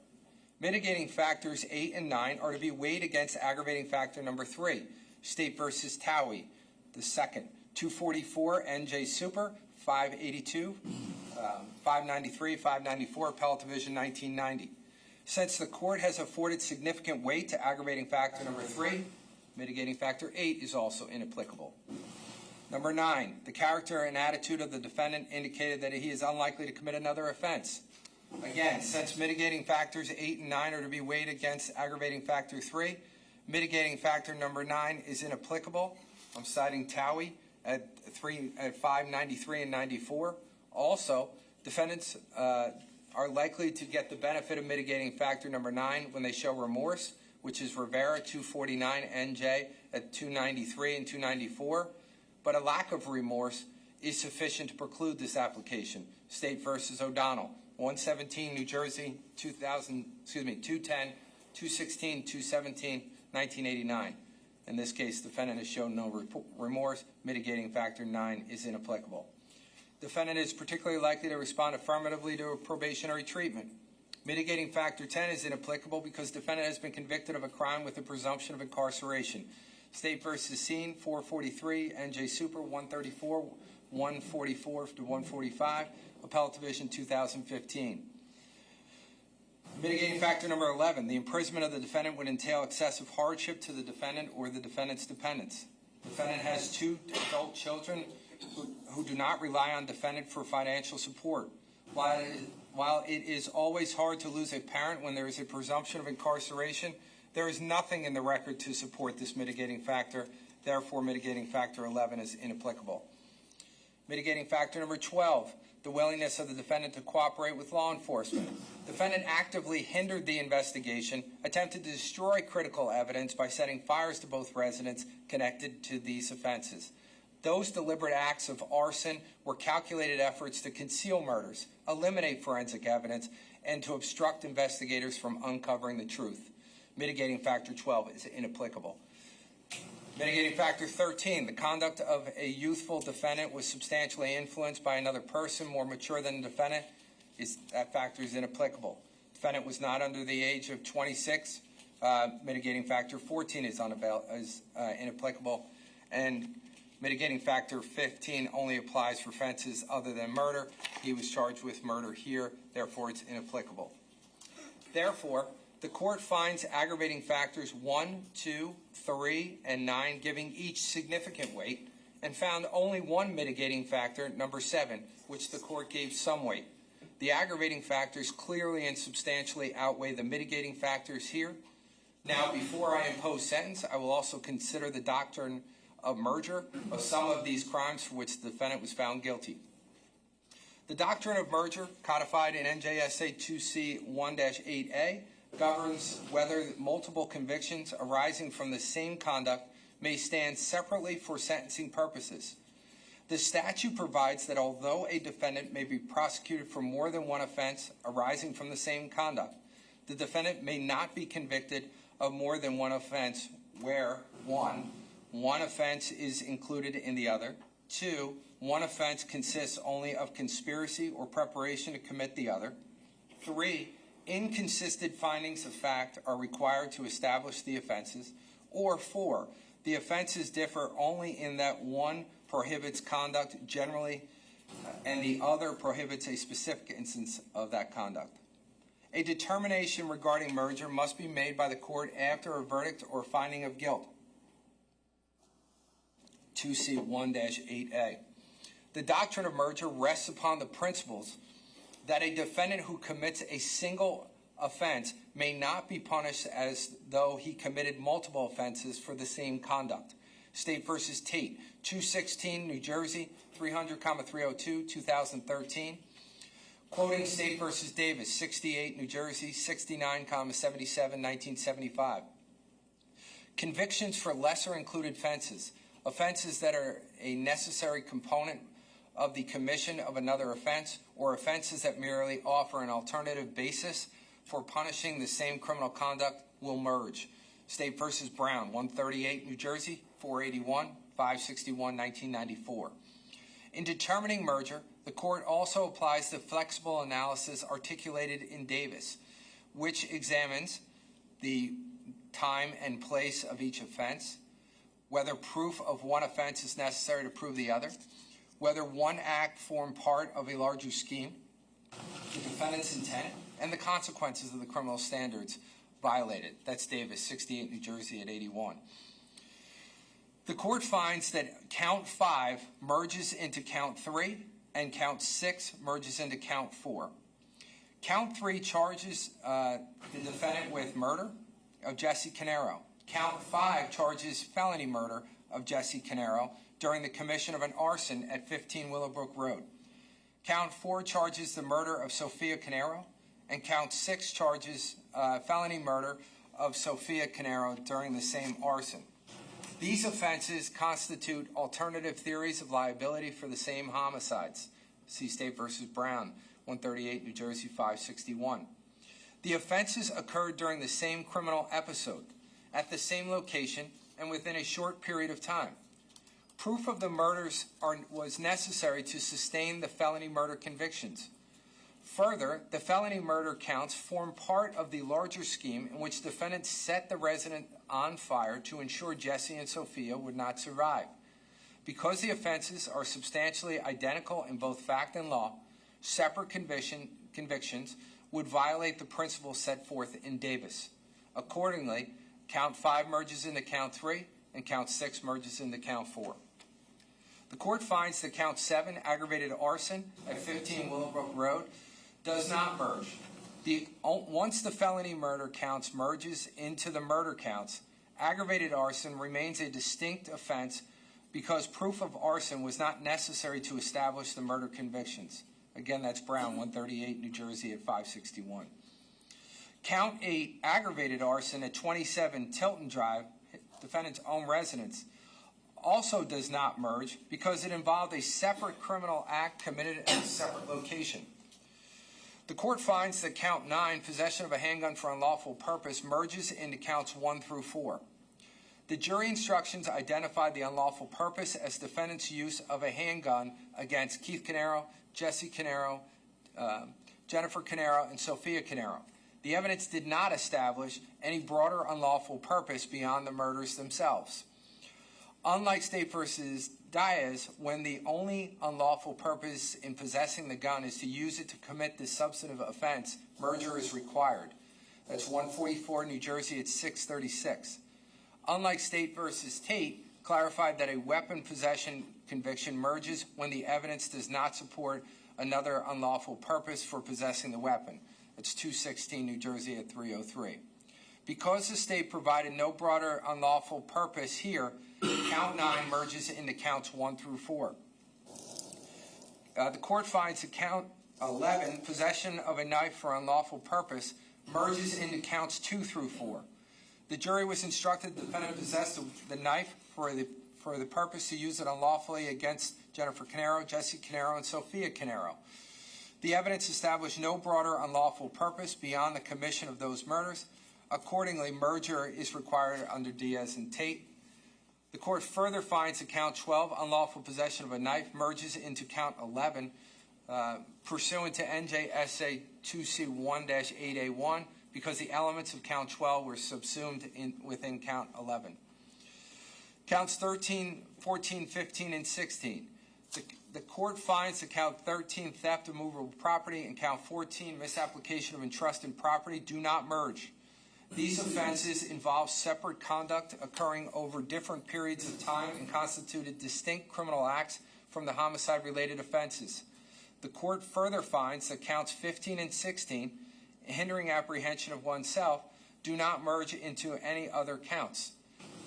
Mitigating factors 8 and 9 are to be weighed against aggravating factor number 3, State versus Towie, the second, 244 NJ Super, 582, 593, 594, Appellate Division 1990. Since the court has afforded significant weight to aggravating factor number 3, mitigating factor 8 is also inapplicable. Number 9, the character and attitude of the defendant indicated that he is unlikely to commit another offense. Again, since mitigating factors 8 and 9 are to be weighed against aggravating factor 3, mitigating factor number 9 is inapplicable. I'm citing Towie at 593 and 94. Also, defendants are likely to get the benefit of mitigating factor number 9 when they show remorse, which is Rivera 249 NJ at 293 and 294. But a lack of remorse is sufficient to preclude this application. State versus O'Donnell, 117 New Jersey, 210, 216, 217, 1989. In this case, defendant has shown no remorse. Mitigating factor 9 is inapplicable. Defendant is particularly likely to respond affirmatively to a probationary treatment. Mitigating factor 10 is inapplicable because defendant has been convicted of a crime with a presumption of incarceration. State versus Scene, 443, NJ Super, 134, 144 to 145, Appellate Division 2015. Mitigating factor number 11, the imprisonment of the defendant would entail excessive hardship to the defendant or the defendant's dependents. Defendant has 2 adult children who do not rely on defendant for financial support. While it is always hard to lose a parent when there is a presumption of incarceration, there is nothing in the record to support this mitigating factor. Therefore, mitigating factor 11 is inapplicable. Mitigating factor number 12, the willingness of the defendant to cooperate with law enforcement. Defendant actively hindered the investigation, attempted to destroy critical evidence by setting fires to both residents connected to these offenses. Those deliberate acts of arson were calculated efforts to conceal murders, eliminate forensic evidence, and to obstruct investigators from uncovering the truth. Mitigating factor 12 is inapplicable. Mitigating factor 13, the conduct of a youthful defendant was substantially influenced by another person more mature than the defendant. That factor is inapplicable. Defendant was not under the age of 26. Mitigating factor 14 is inapplicable. And mitigating factor 15 only applies for offenses other than murder. He was charged with murder here, therefore it's inapplicable. Therefore, the court finds aggravating factors 1, 2, 3, and 9 giving each significant weight, and found only one mitigating factor, number 7, which the court gave some weight. The aggravating factors clearly and substantially outweigh the mitigating factors here. Now, before I impose sentence, I will also consider the doctrine of merger of some of these crimes for which the defendant was found guilty. The doctrine of merger, codified in NJSA 2C1-8A, governs whether multiple convictions arising from the same conduct may stand separately for sentencing purposes. The statute provides that although a defendant may be prosecuted for more than one offense arising from the same conduct, the defendant may not be convicted of more than one offense where, 1, one offense is included in the other, 2, one offense consists only of conspiracy or preparation to commit the other, 3, inconsistent findings of fact are required to establish the offenses, or 4, the offenses differ only in that one prohibits conduct generally and the other prohibits a specific instance of that conduct. A determination regarding merger must be made by the court after a verdict or finding of guilt. 2C1-8A. The doctrine of merger rests upon the principles that a defendant who commits a single offense may not be punished as though he committed multiple offenses for the same conduct. State versus Tate, 216, New Jersey, 300,302, 2013. Quoting State versus Davis, 68, New Jersey, 69, 77, 1975. Convictions for lesser included offenses that are a necessary component of the commission of another offense, or offenses that merely offer an alternative basis for punishing the same criminal conduct will merge. State versus Brown, 138, New Jersey, 481, 561, 1994. In determining merger, the court also applies the flexible analysis articulated in Davis, which examines the time and place of each offense, whether proof of one offense is necessary to prove the other, whether one act formed part of a larger scheme, the defendant's intent, and the consequences of the criminal standards violated. That's Davis, 68, New Jersey at 81. The court finds that count 5 merges into count 3 and count 6 merges into count 4. Count 3 charges the defendant with murder of Jesse Caneiro. Count 5 charges felony murder of Jesse Caneiro during the commission of an arson at 15 Willowbrook Road. Count 4 charges the murder of Sophia Caneiro, and count 6 charges felony murder of Sophia Caneiro during the same arson. These offenses constitute alternative theories of liability for the same homicides. See State versus Brown, 138, New Jersey, 561. The offenses occurred during the same criminal episode, at the same location, and within a short period of time. Proof of the murders was necessary to sustain the felony murder convictions. Further, the felony murder counts form part of the larger scheme in which defendants set the resident on fire to ensure Jesse and Sophia would not survive. Because the offenses are substantially identical in both fact and law, separate convictions would violate the principles set forth in Davis. Accordingly, count 5 merges into count 3, and count 6 merges into count 4. The court finds that count 7, aggravated arson at 15 Willowbrook Road, does not merge. Once the felony murder counts merges into the murder counts, aggravated arson remains a distinct offense because proof of arson was not necessary to establish the murder convictions. Again, that's Brown, 138, New Jersey at 561. Count 8, aggravated arson at 27 Tilton Drive, defendant's own residence, also does not merge because it involved a separate criminal act committed at a separate location. The court finds that count 9, possession of a handgun for unlawful purpose, merges into counts 1 through 4. The jury instructions identified the unlawful purpose as defendant's use of a handgun against Keith Caneiro, Jesse Caneiro, Jennifer Caneiro, and Sophia Caneiro. The evidence did not establish any broader unlawful purpose beyond the murders themselves. Unlike State versus Diaz, when the only unlawful purpose in possessing the gun is to use it to commit the substantive offense, merger is required. That's 144 New Jersey at 636. Unlike State versus Tate, clarified that a weapon possession conviction merges when the evidence does not support another unlawful purpose for possessing the weapon. That's 216 New Jersey at 303. Because the state provided no broader unlawful purpose here, count 9 merges into counts 1 through 4. The court finds that count 11, possession of a knife for unlawful purpose, merges into counts 2 through 4. The jury was instructed the defendant possessed the knife for the purpose to use it unlawfully against Jennifer Caneiro, Jesse Caneiro, and Sophia Caneiro. The evidence established no broader unlawful purpose beyond the commission of those murders. Accordingly, merger is required under Diaz and Tate. The court further finds that count 12, unlawful possession of a knife, merges into count 11 pursuant to NJSA 2C1-8A1 because the elements of count 12 were subsumed within count 11. Counts 13, 14, 15, and 16. The court finds that count 13, theft of movable property, and count 14, misapplication of entrusted property, do not merge. These offenses involve separate conduct occurring over different periods of time and constituted distinct criminal acts from the homicide-related offenses. The court further finds that counts 15 and 16, hindering apprehension of oneself, do not merge into any other counts.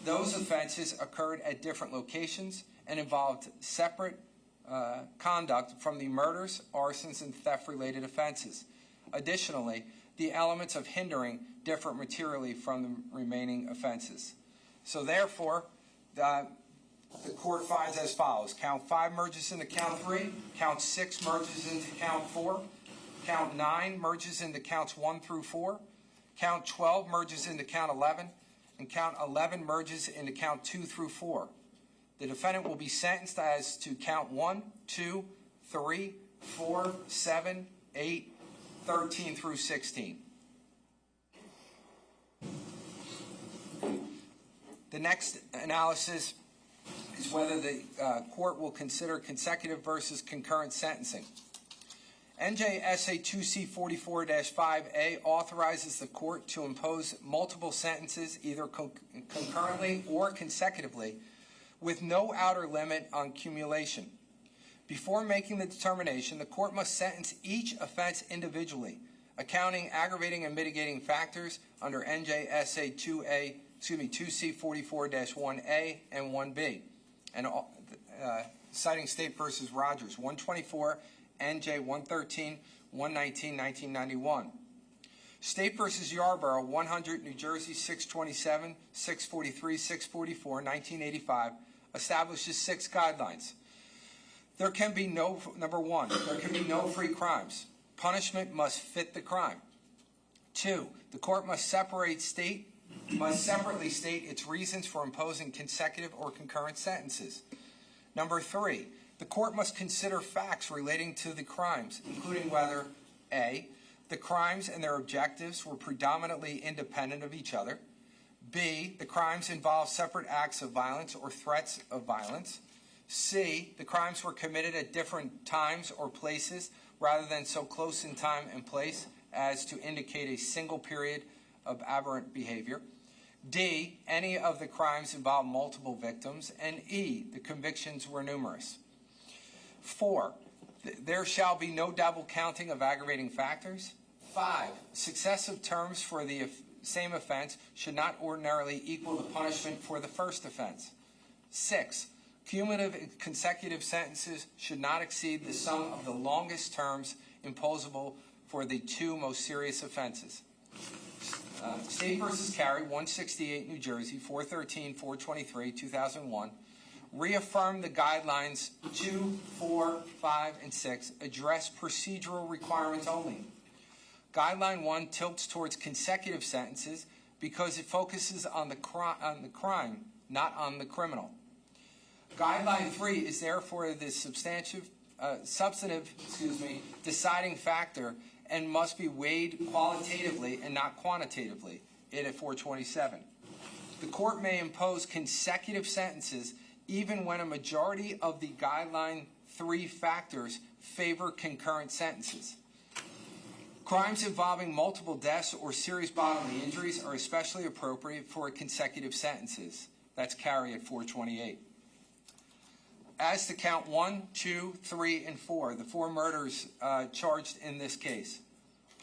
Those offenses occurred at different locations and involved separate conduct from the murders, arsons, and theft-related offenses. Additionally, the elements of hindering differ materially from the remaining offenses. So therefore, the court finds as follows. Count 5 merges into count 3, count 6 merges into count 4, count 9 merges into counts 1 through 4, count 12 merges into count 11, and count 11 merges into count 2 through 4. The defendant will be sentenced as to count 1, 2, 3, 4, 7, 8, 13 through 16. The next analysis is whether the court will consider consecutive versus concurrent sentencing. NJSA 2C44-5A authorizes the court to impose multiple sentences either concurrently or consecutively with no outer limit on cumulation. Before making the determination, the court must sentence each offense individually, accounting aggravating and mitigating factors under NJSA 2C44-1A and 1B, and citing State v. Rogers, 124 NJ 113, 119, 1991. State v. Yarborough, 100 New Jersey, 627, 643, 644, 1985, establishes 6 guidelines. There can be no, number 1, there can be no free crimes. Punishment must fit the crime. 2, the court must separately state its reasons for imposing consecutive or concurrent sentences. Number 3, the court must consider facts relating to the crimes, including whether A, the crimes and their objectives were predominantly independent of each other, B, the crimes involved separate acts of violence or threats of violence, C, the crimes were committed at different times or places rather than so close in time and place as to indicate a single period of aberrant behavior, D, any of the crimes involved multiple victims, and E, the convictions were numerous. 4, there shall be no double counting of aggravating factors. 5, successive terms for the same offense should not ordinarily equal the punishment for the first offense. 6, cumulative consecutive sentences should not exceed the sum of the longest terms imposable for the 2 most serious offenses. State v. Carey, 168 New Jersey, 413, 423, 2001, reaffirmed the guidelines 2, 4, 5, and 6 address procedural requirements only. Guideline 1 tilts towards consecutive sentences because it focuses on the crime, not on the criminal. Guideline 3 is therefore the substantive deciding factor and must be weighed qualitatively and not quantitatively, it at 427. The court may impose consecutive sentences even when a majority of the Guideline 3 factors favor concurrent sentences. Crimes involving multiple deaths or serious bodily injuries are especially appropriate for consecutive sentences. That's Carey at 428. As to count 1, 2, 3, and 4, the 4 murders charged in this case,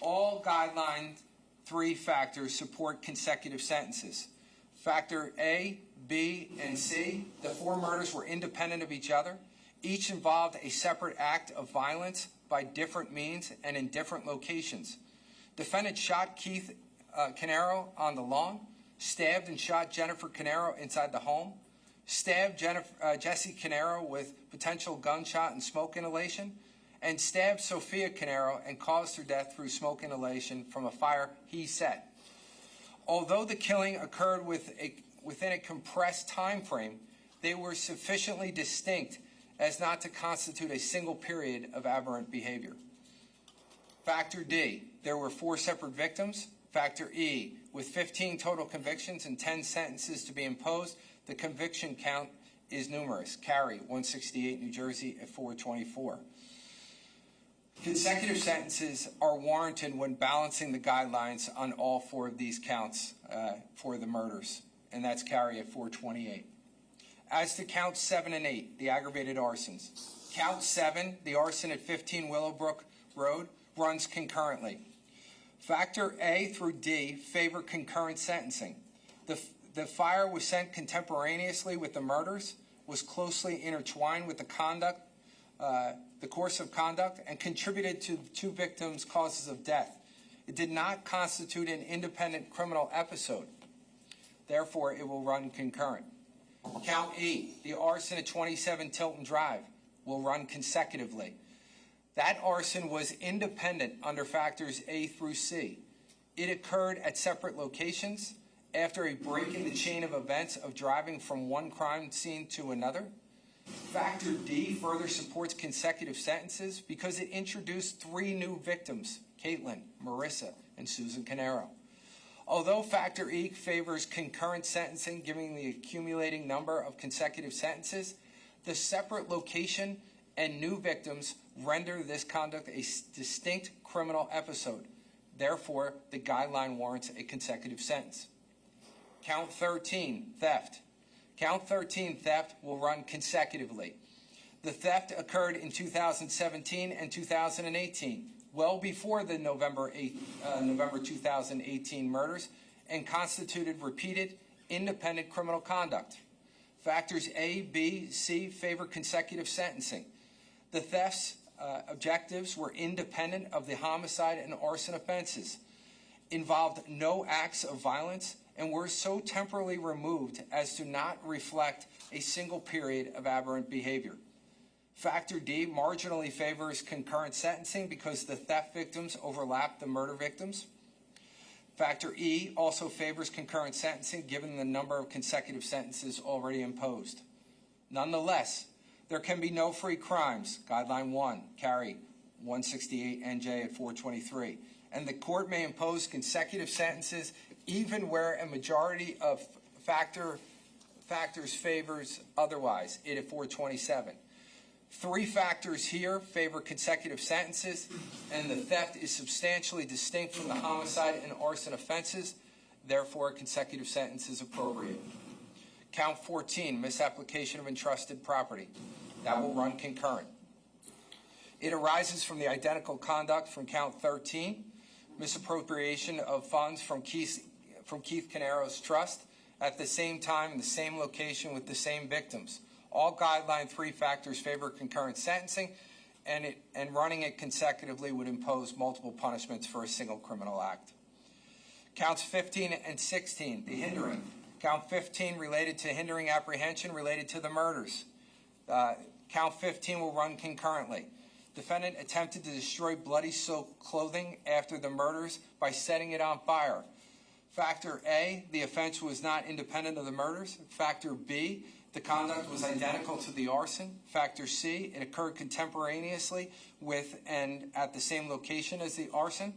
all Guideline 3 factors support consecutive sentences. Factor A, B, and C, the 4 murders were independent of each other. Each involved a separate act of violence by different means and in different locations. Defendant shot Keith Caneiro on the lawn, stabbed and shot Jennifer Caneiro inside the home, stabbed Jesse Caneiro with potential gunshot and smoke inhalation, and stabbed Sophia Caneiro and caused her death through smoke inhalation from a fire he set. Although the killing occurred within a compressed time frame, they were sufficiently distinct as not to constitute a single period of aberrant behavior. Factor D, there were 4 separate victims. Factor E, with 15 total convictions and 10 sentences to be imposed, the conviction count is numerous. Carey, 168 New Jersey at 424. Consecutive sentences are warranted when balancing the guidelines on all 4 of these counts for the murders, and that's Carey at 428. As to counts 7 and 8, the aggravated arsons, Count 7, the arson at 15 Willowbrook Road, runs concurrently. Factor A through D favor concurrent sentencing. The fire was sent contemporaneously with the murders, was closely intertwined with the course of conduct, and contributed to the two victims' causes of death. It did not constitute an independent criminal episode. Therefore, it will run concurrent. Count 8, the arson at 27 Tilton Drive, will run consecutively. That arson was independent under factors A through C. It occurred at separate locations after a break in the chain of events of driving from one crime scene to another. Factor D further supports consecutive sentences because it introduced 3 new victims, Caitlin, Marissa, and Susan Caneiro. Although Factor E favors concurrent sentencing, given the accumulating number of consecutive sentences, the separate location and new victims render this conduct a distinct criminal episode. Therefore, the guideline warrants a consecutive sentence. Count 13, theft. Count 13, theft, will run consecutively. The theft occurred in 2017 and 2018, well before the November 2018 murders, and constituted repeated, independent criminal conduct. Factors A, B, C favor consecutive sentencing. The theft's objectives were independent of the homicide and arson offenses, involved no acts of violence, and were so temporally removed as to not reflect a single period of aberrant behavior. Factor D marginally favors concurrent sentencing because the theft victims overlap the murder victims. Factor E also favors concurrent sentencing given the number of consecutive sentences already imposed. Nonetheless, there can be no free crimes, Guideline 1, carry 168 NJ at 423, and the court may impose consecutive sentences even where a majority of factors favors otherwise, it at 427. 3 factors here favor consecutive sentences, and the theft is substantially distinct from the homicide and arson offenses. Therefore, a consecutive sentence is appropriate. Count 14, misapplication of entrusted property. That will run concurrent. It arises from the identical conduct from Count 13, misappropriation of funds from Keith Caneiro's trust at the same time in the same location with the same victims. All Guideline 3 factors favor concurrent sentencing, and running it consecutively would impose multiple punishments for a single criminal act. Counts 15 and 16, the hindering. Count 15 related to hindering apprehension related to the murders. Count 15 will run concurrently. Defendant attempted to destroy bloody soaked clothing after the murders by setting it on fire. Factor A, the offense was not independent of the murders. Factor B, the conduct was identical to the arson. Factor C, it occurred contemporaneously with and at the same location as the arson.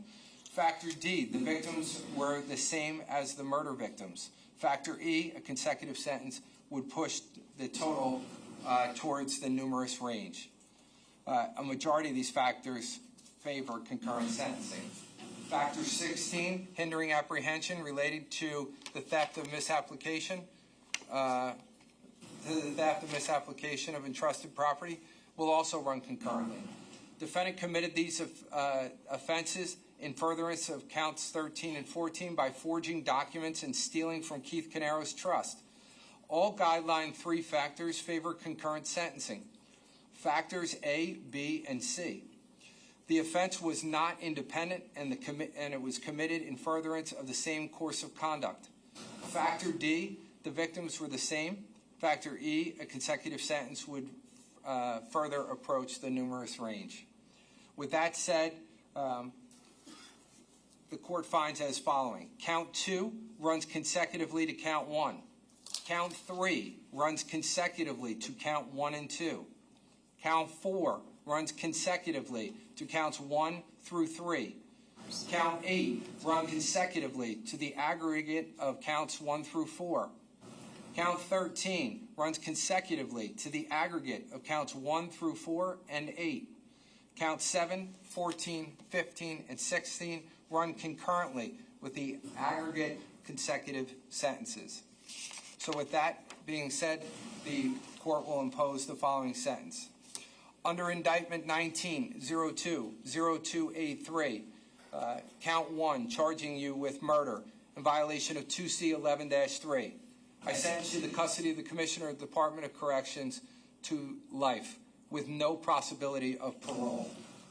Factor D, the victims were the same as the murder victims. Factor E, a consecutive sentence would push the total towards the numerous range. A majority of these factors favor concurrent sentencing. Factor 16, hindering apprehension related to the theft of misapplication. The theft of misapplication of entrusted property will also run concurrently. Defendant committed these offenses in furtherance of counts 13 and 14 by forging documents and stealing from Keith Caneiro's trust. All Guideline 3 factors favor concurrent sentencing. Factors A, B, and C. The offense was not independent, and it was committed in furtherance of the same course of conduct. Factor D, the victims were the same. Factor E, a consecutive sentence would further approach the numerous range. With that said, the court finds as following. Count 2 runs consecutively to count 1. Count 3 runs consecutively to count 1 and 2. Count 4 runs consecutively to counts 1 through 3. Count 8 runs consecutively to the aggregate of counts 1 through 4. Count 13 runs consecutively to the aggregate of counts 1 through 4 and 8. Counts 7, 14, 15, and 16 run concurrently with the aggregate consecutive sentences. So with that being said, the court will impose the following sentence. Under indictment 19-02-0283, count 1, charging you with murder in violation of 2C11-3. I sentence you to the custody of the Commissioner of the Department of Corrections to life with no possibility of parole.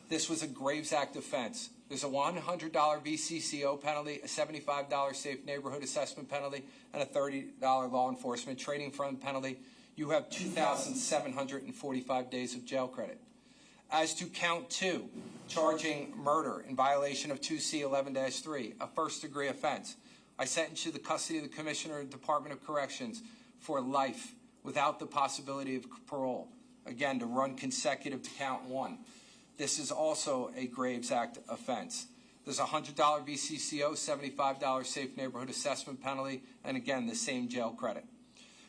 This was a Graves Act offense. There's a $100 VCCO penalty, a $75 safe neighborhood assessment penalty, and a $30 law enforcement trading fund penalty. You have 2,745 days of jail credit. As to count 2, charging murder in violation of 2C11-3, a first-degree offense, I sentence you to the custody of the Commissioner of the Department of Corrections for life without the possibility of parole. Again, to run consecutive to count 1. This is also a Graves Act offense. There's a $100 VCCO, $75 safe neighborhood assessment penalty, and again, the same jail credit.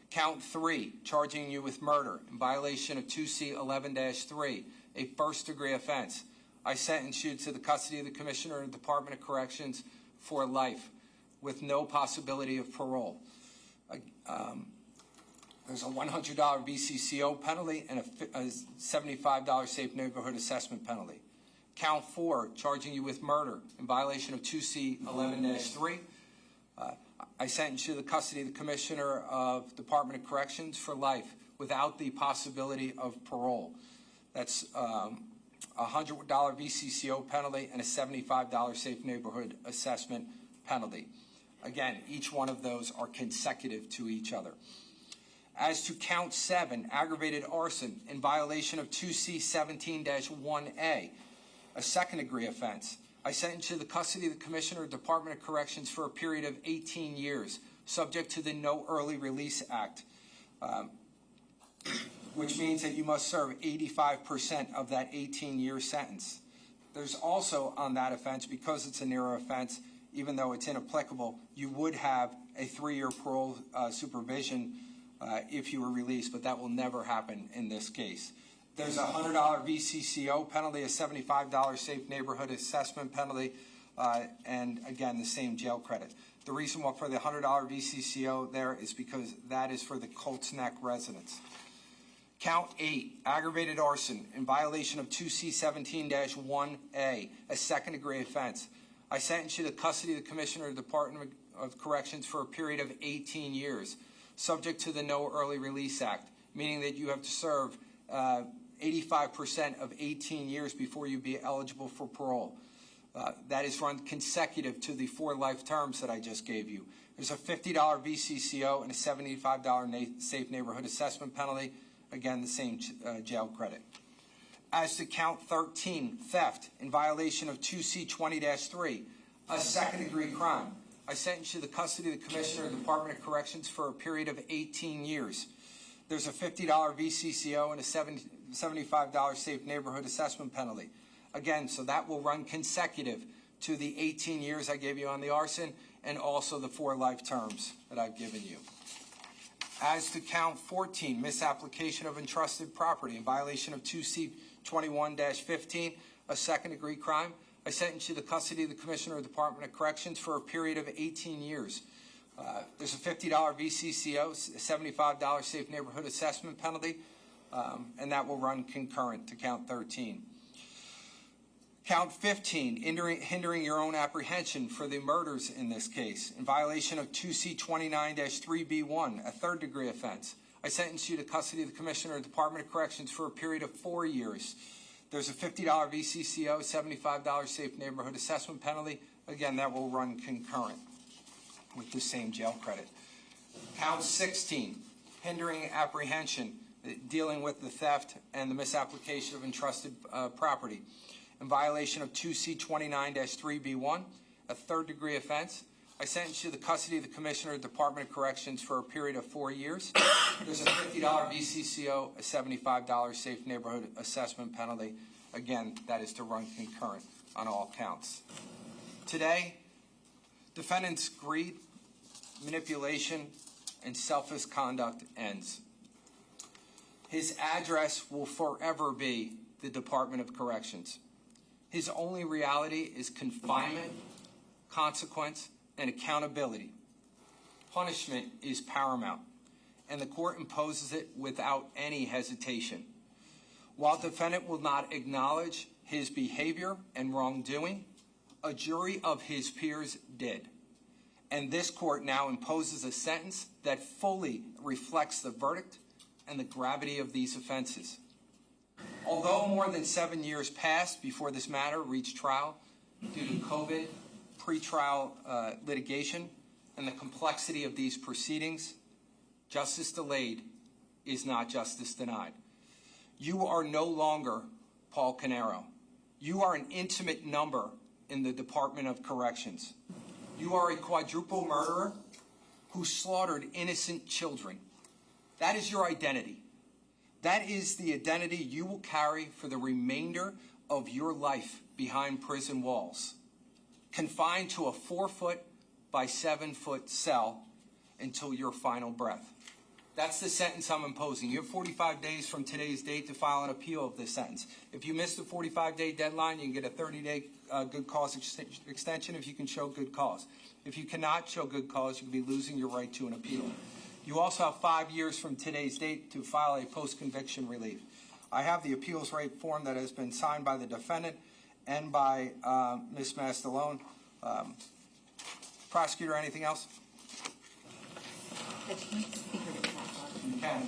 Count 3, charging you with murder in violation of 2C11-3, a first-degree offense. I sentence you to the custody of the Commissioner of the Department of Corrections for life with no possibility of parole. There's a $100 VCCO penalty and a $75 safe neighborhood assessment penalty. Count 4, charging you with murder in violation of 2C11-3. I sentence you to the custody of the Commissioner of Department of Corrections for life without the possibility of parole. That's a $100 VCCO penalty and a $75 safe neighborhood assessment penalty. Again, each one of those are consecutive to each other. As to count 7, aggravated arson in violation of 2C17-1A, a second-degree offense, I sentence you to the custody of the Commissioner of the Department of Corrections for a period of 18 years, subject to the No Early Release Act, which means that you must serve 85% of that 18-year sentence. There's also on that offense, because it's a nearer offense, even though it's inapplicable, you would have a 3-year parole supervision if you were released, but that will never happen in this case. There's a $100 VCCO penalty, a $75 safe neighborhood assessment penalty, and again, the same jail credit. The reason why for the $100 VCCO there is because that is for the Colts Neck residents. Count 8, aggravated arson in violation of 2C17-1A, a second-degree offense. I sentence you to custody of the Commissioner of the Department of Corrections for a period of 18 years, subject to the No Early Release Act, meaning that you have to serve 85% of 18 years before you be eligible for parole. That is run consecutive to the 4 life terms that I just gave you. There's a $50 VCCO and a $75 safe neighborhood assessment penalty. Again, the same jail credit. As to count 13, theft in violation of 2C20-3, a second-degree crime, I sentence you to the custody of the Commissioner of the Department of Corrections for a period of 18 years. There's a $50 VCCO and a $75 safe neighborhood assessment penalty. Again, so that will run consecutive to the 18 years I gave you on the arson and also the 4 life terms that I've given you. As to count 14, misapplication of entrusted property in violation of 2C21-15, a second-degree crime, I sentence you to the custody of the Commissioner of the Department of Corrections for a period of 18 years. There's a $50 VCCO, a $75 safe neighborhood assessment penalty, and that will run concurrent to count 13. Count 15, hindering your own apprehension for the murders in this case, in violation of 2C29-3B1, a third-degree offense. I sentence you to custody of the Commissioner of the Department of Corrections for a period of 4 years. There's a $50 VCCO, $75 safe neighborhood assessment penalty. Again, that will run concurrent with the same jail credit. Count 16, hindering apprehension, dealing with the theft and the misapplication of entrusted property. In violation of 2C29-3B1, a third-degree offense, I sentence you to the custody of the Commissioner of the Department of Corrections for a period of 4 years. There's a $50 VCCO, a $75 safe neighborhood assessment penalty. Again, that is to run concurrent on all counts. Today, defendant's greed, manipulation, and selfish conduct ends. His address will forever be the Department of Corrections. His only reality is confinement, consequence, and accountability. Punishment is paramount, and the court imposes it without any hesitation. While defendant will not acknowledge his behavior and wrongdoing, a jury of his peers did. And this court now imposes a sentence that fully reflects the verdict and the gravity of these offenses. Although more than 7 years passed before this matter reached trial due to COVID, pretrial litigation, and the complexity of these proceedings, justice delayed is not justice denied. You are no longer Paul Caneiro. You are an intimate number in the Department of Corrections. You are a quadruple murderer who slaughtered innocent children. That is your identity. That is the identity you will carry for the remainder of your life behind prison walls, confined to a 4-foot by 7-foot cell until your final breath. That's the sentence I'm imposing. You have 45 days from today's date to file an appeal of this sentence. If you miss the 45-day deadline, you can get a 30-day good cause extension if you can show good cause. If you cannot show good cause, you can be losing your right to an appeal. You also have 5 years from today's date to file a post-conviction relief. I have the appeals right form that has been signed by the defendant and by Ms. Mastalone. Prosecutor, anything else? You can.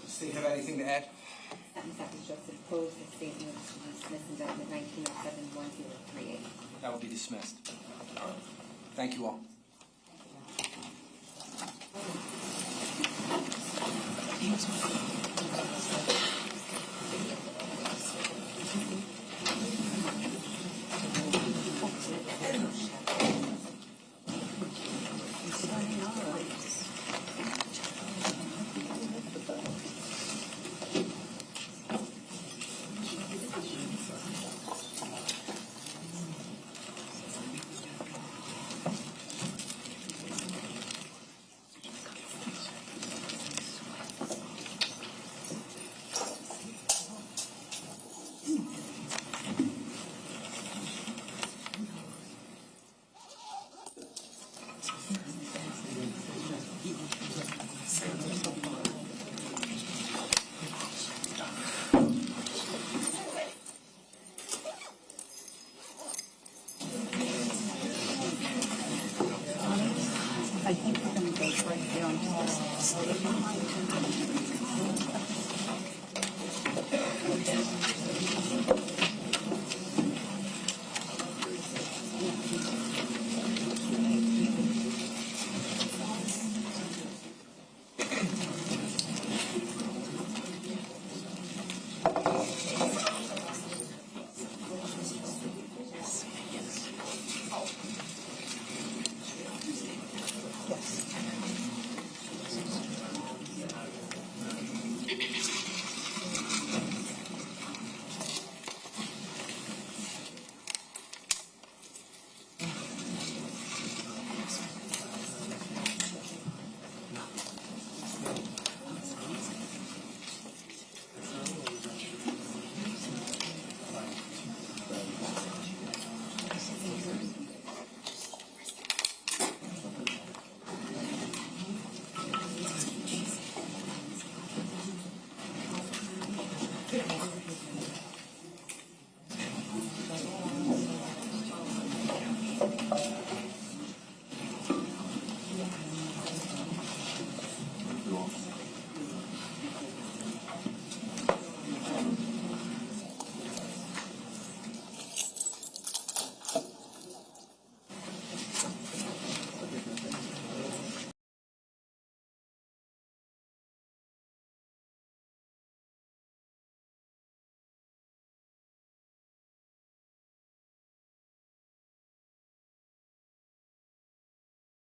State have anything to add? Sentence that was just imposed, the statement to dismiss indictment 1907-1038. That will be dismissed. Thank you all. Thank you. I think we're going to go right down to the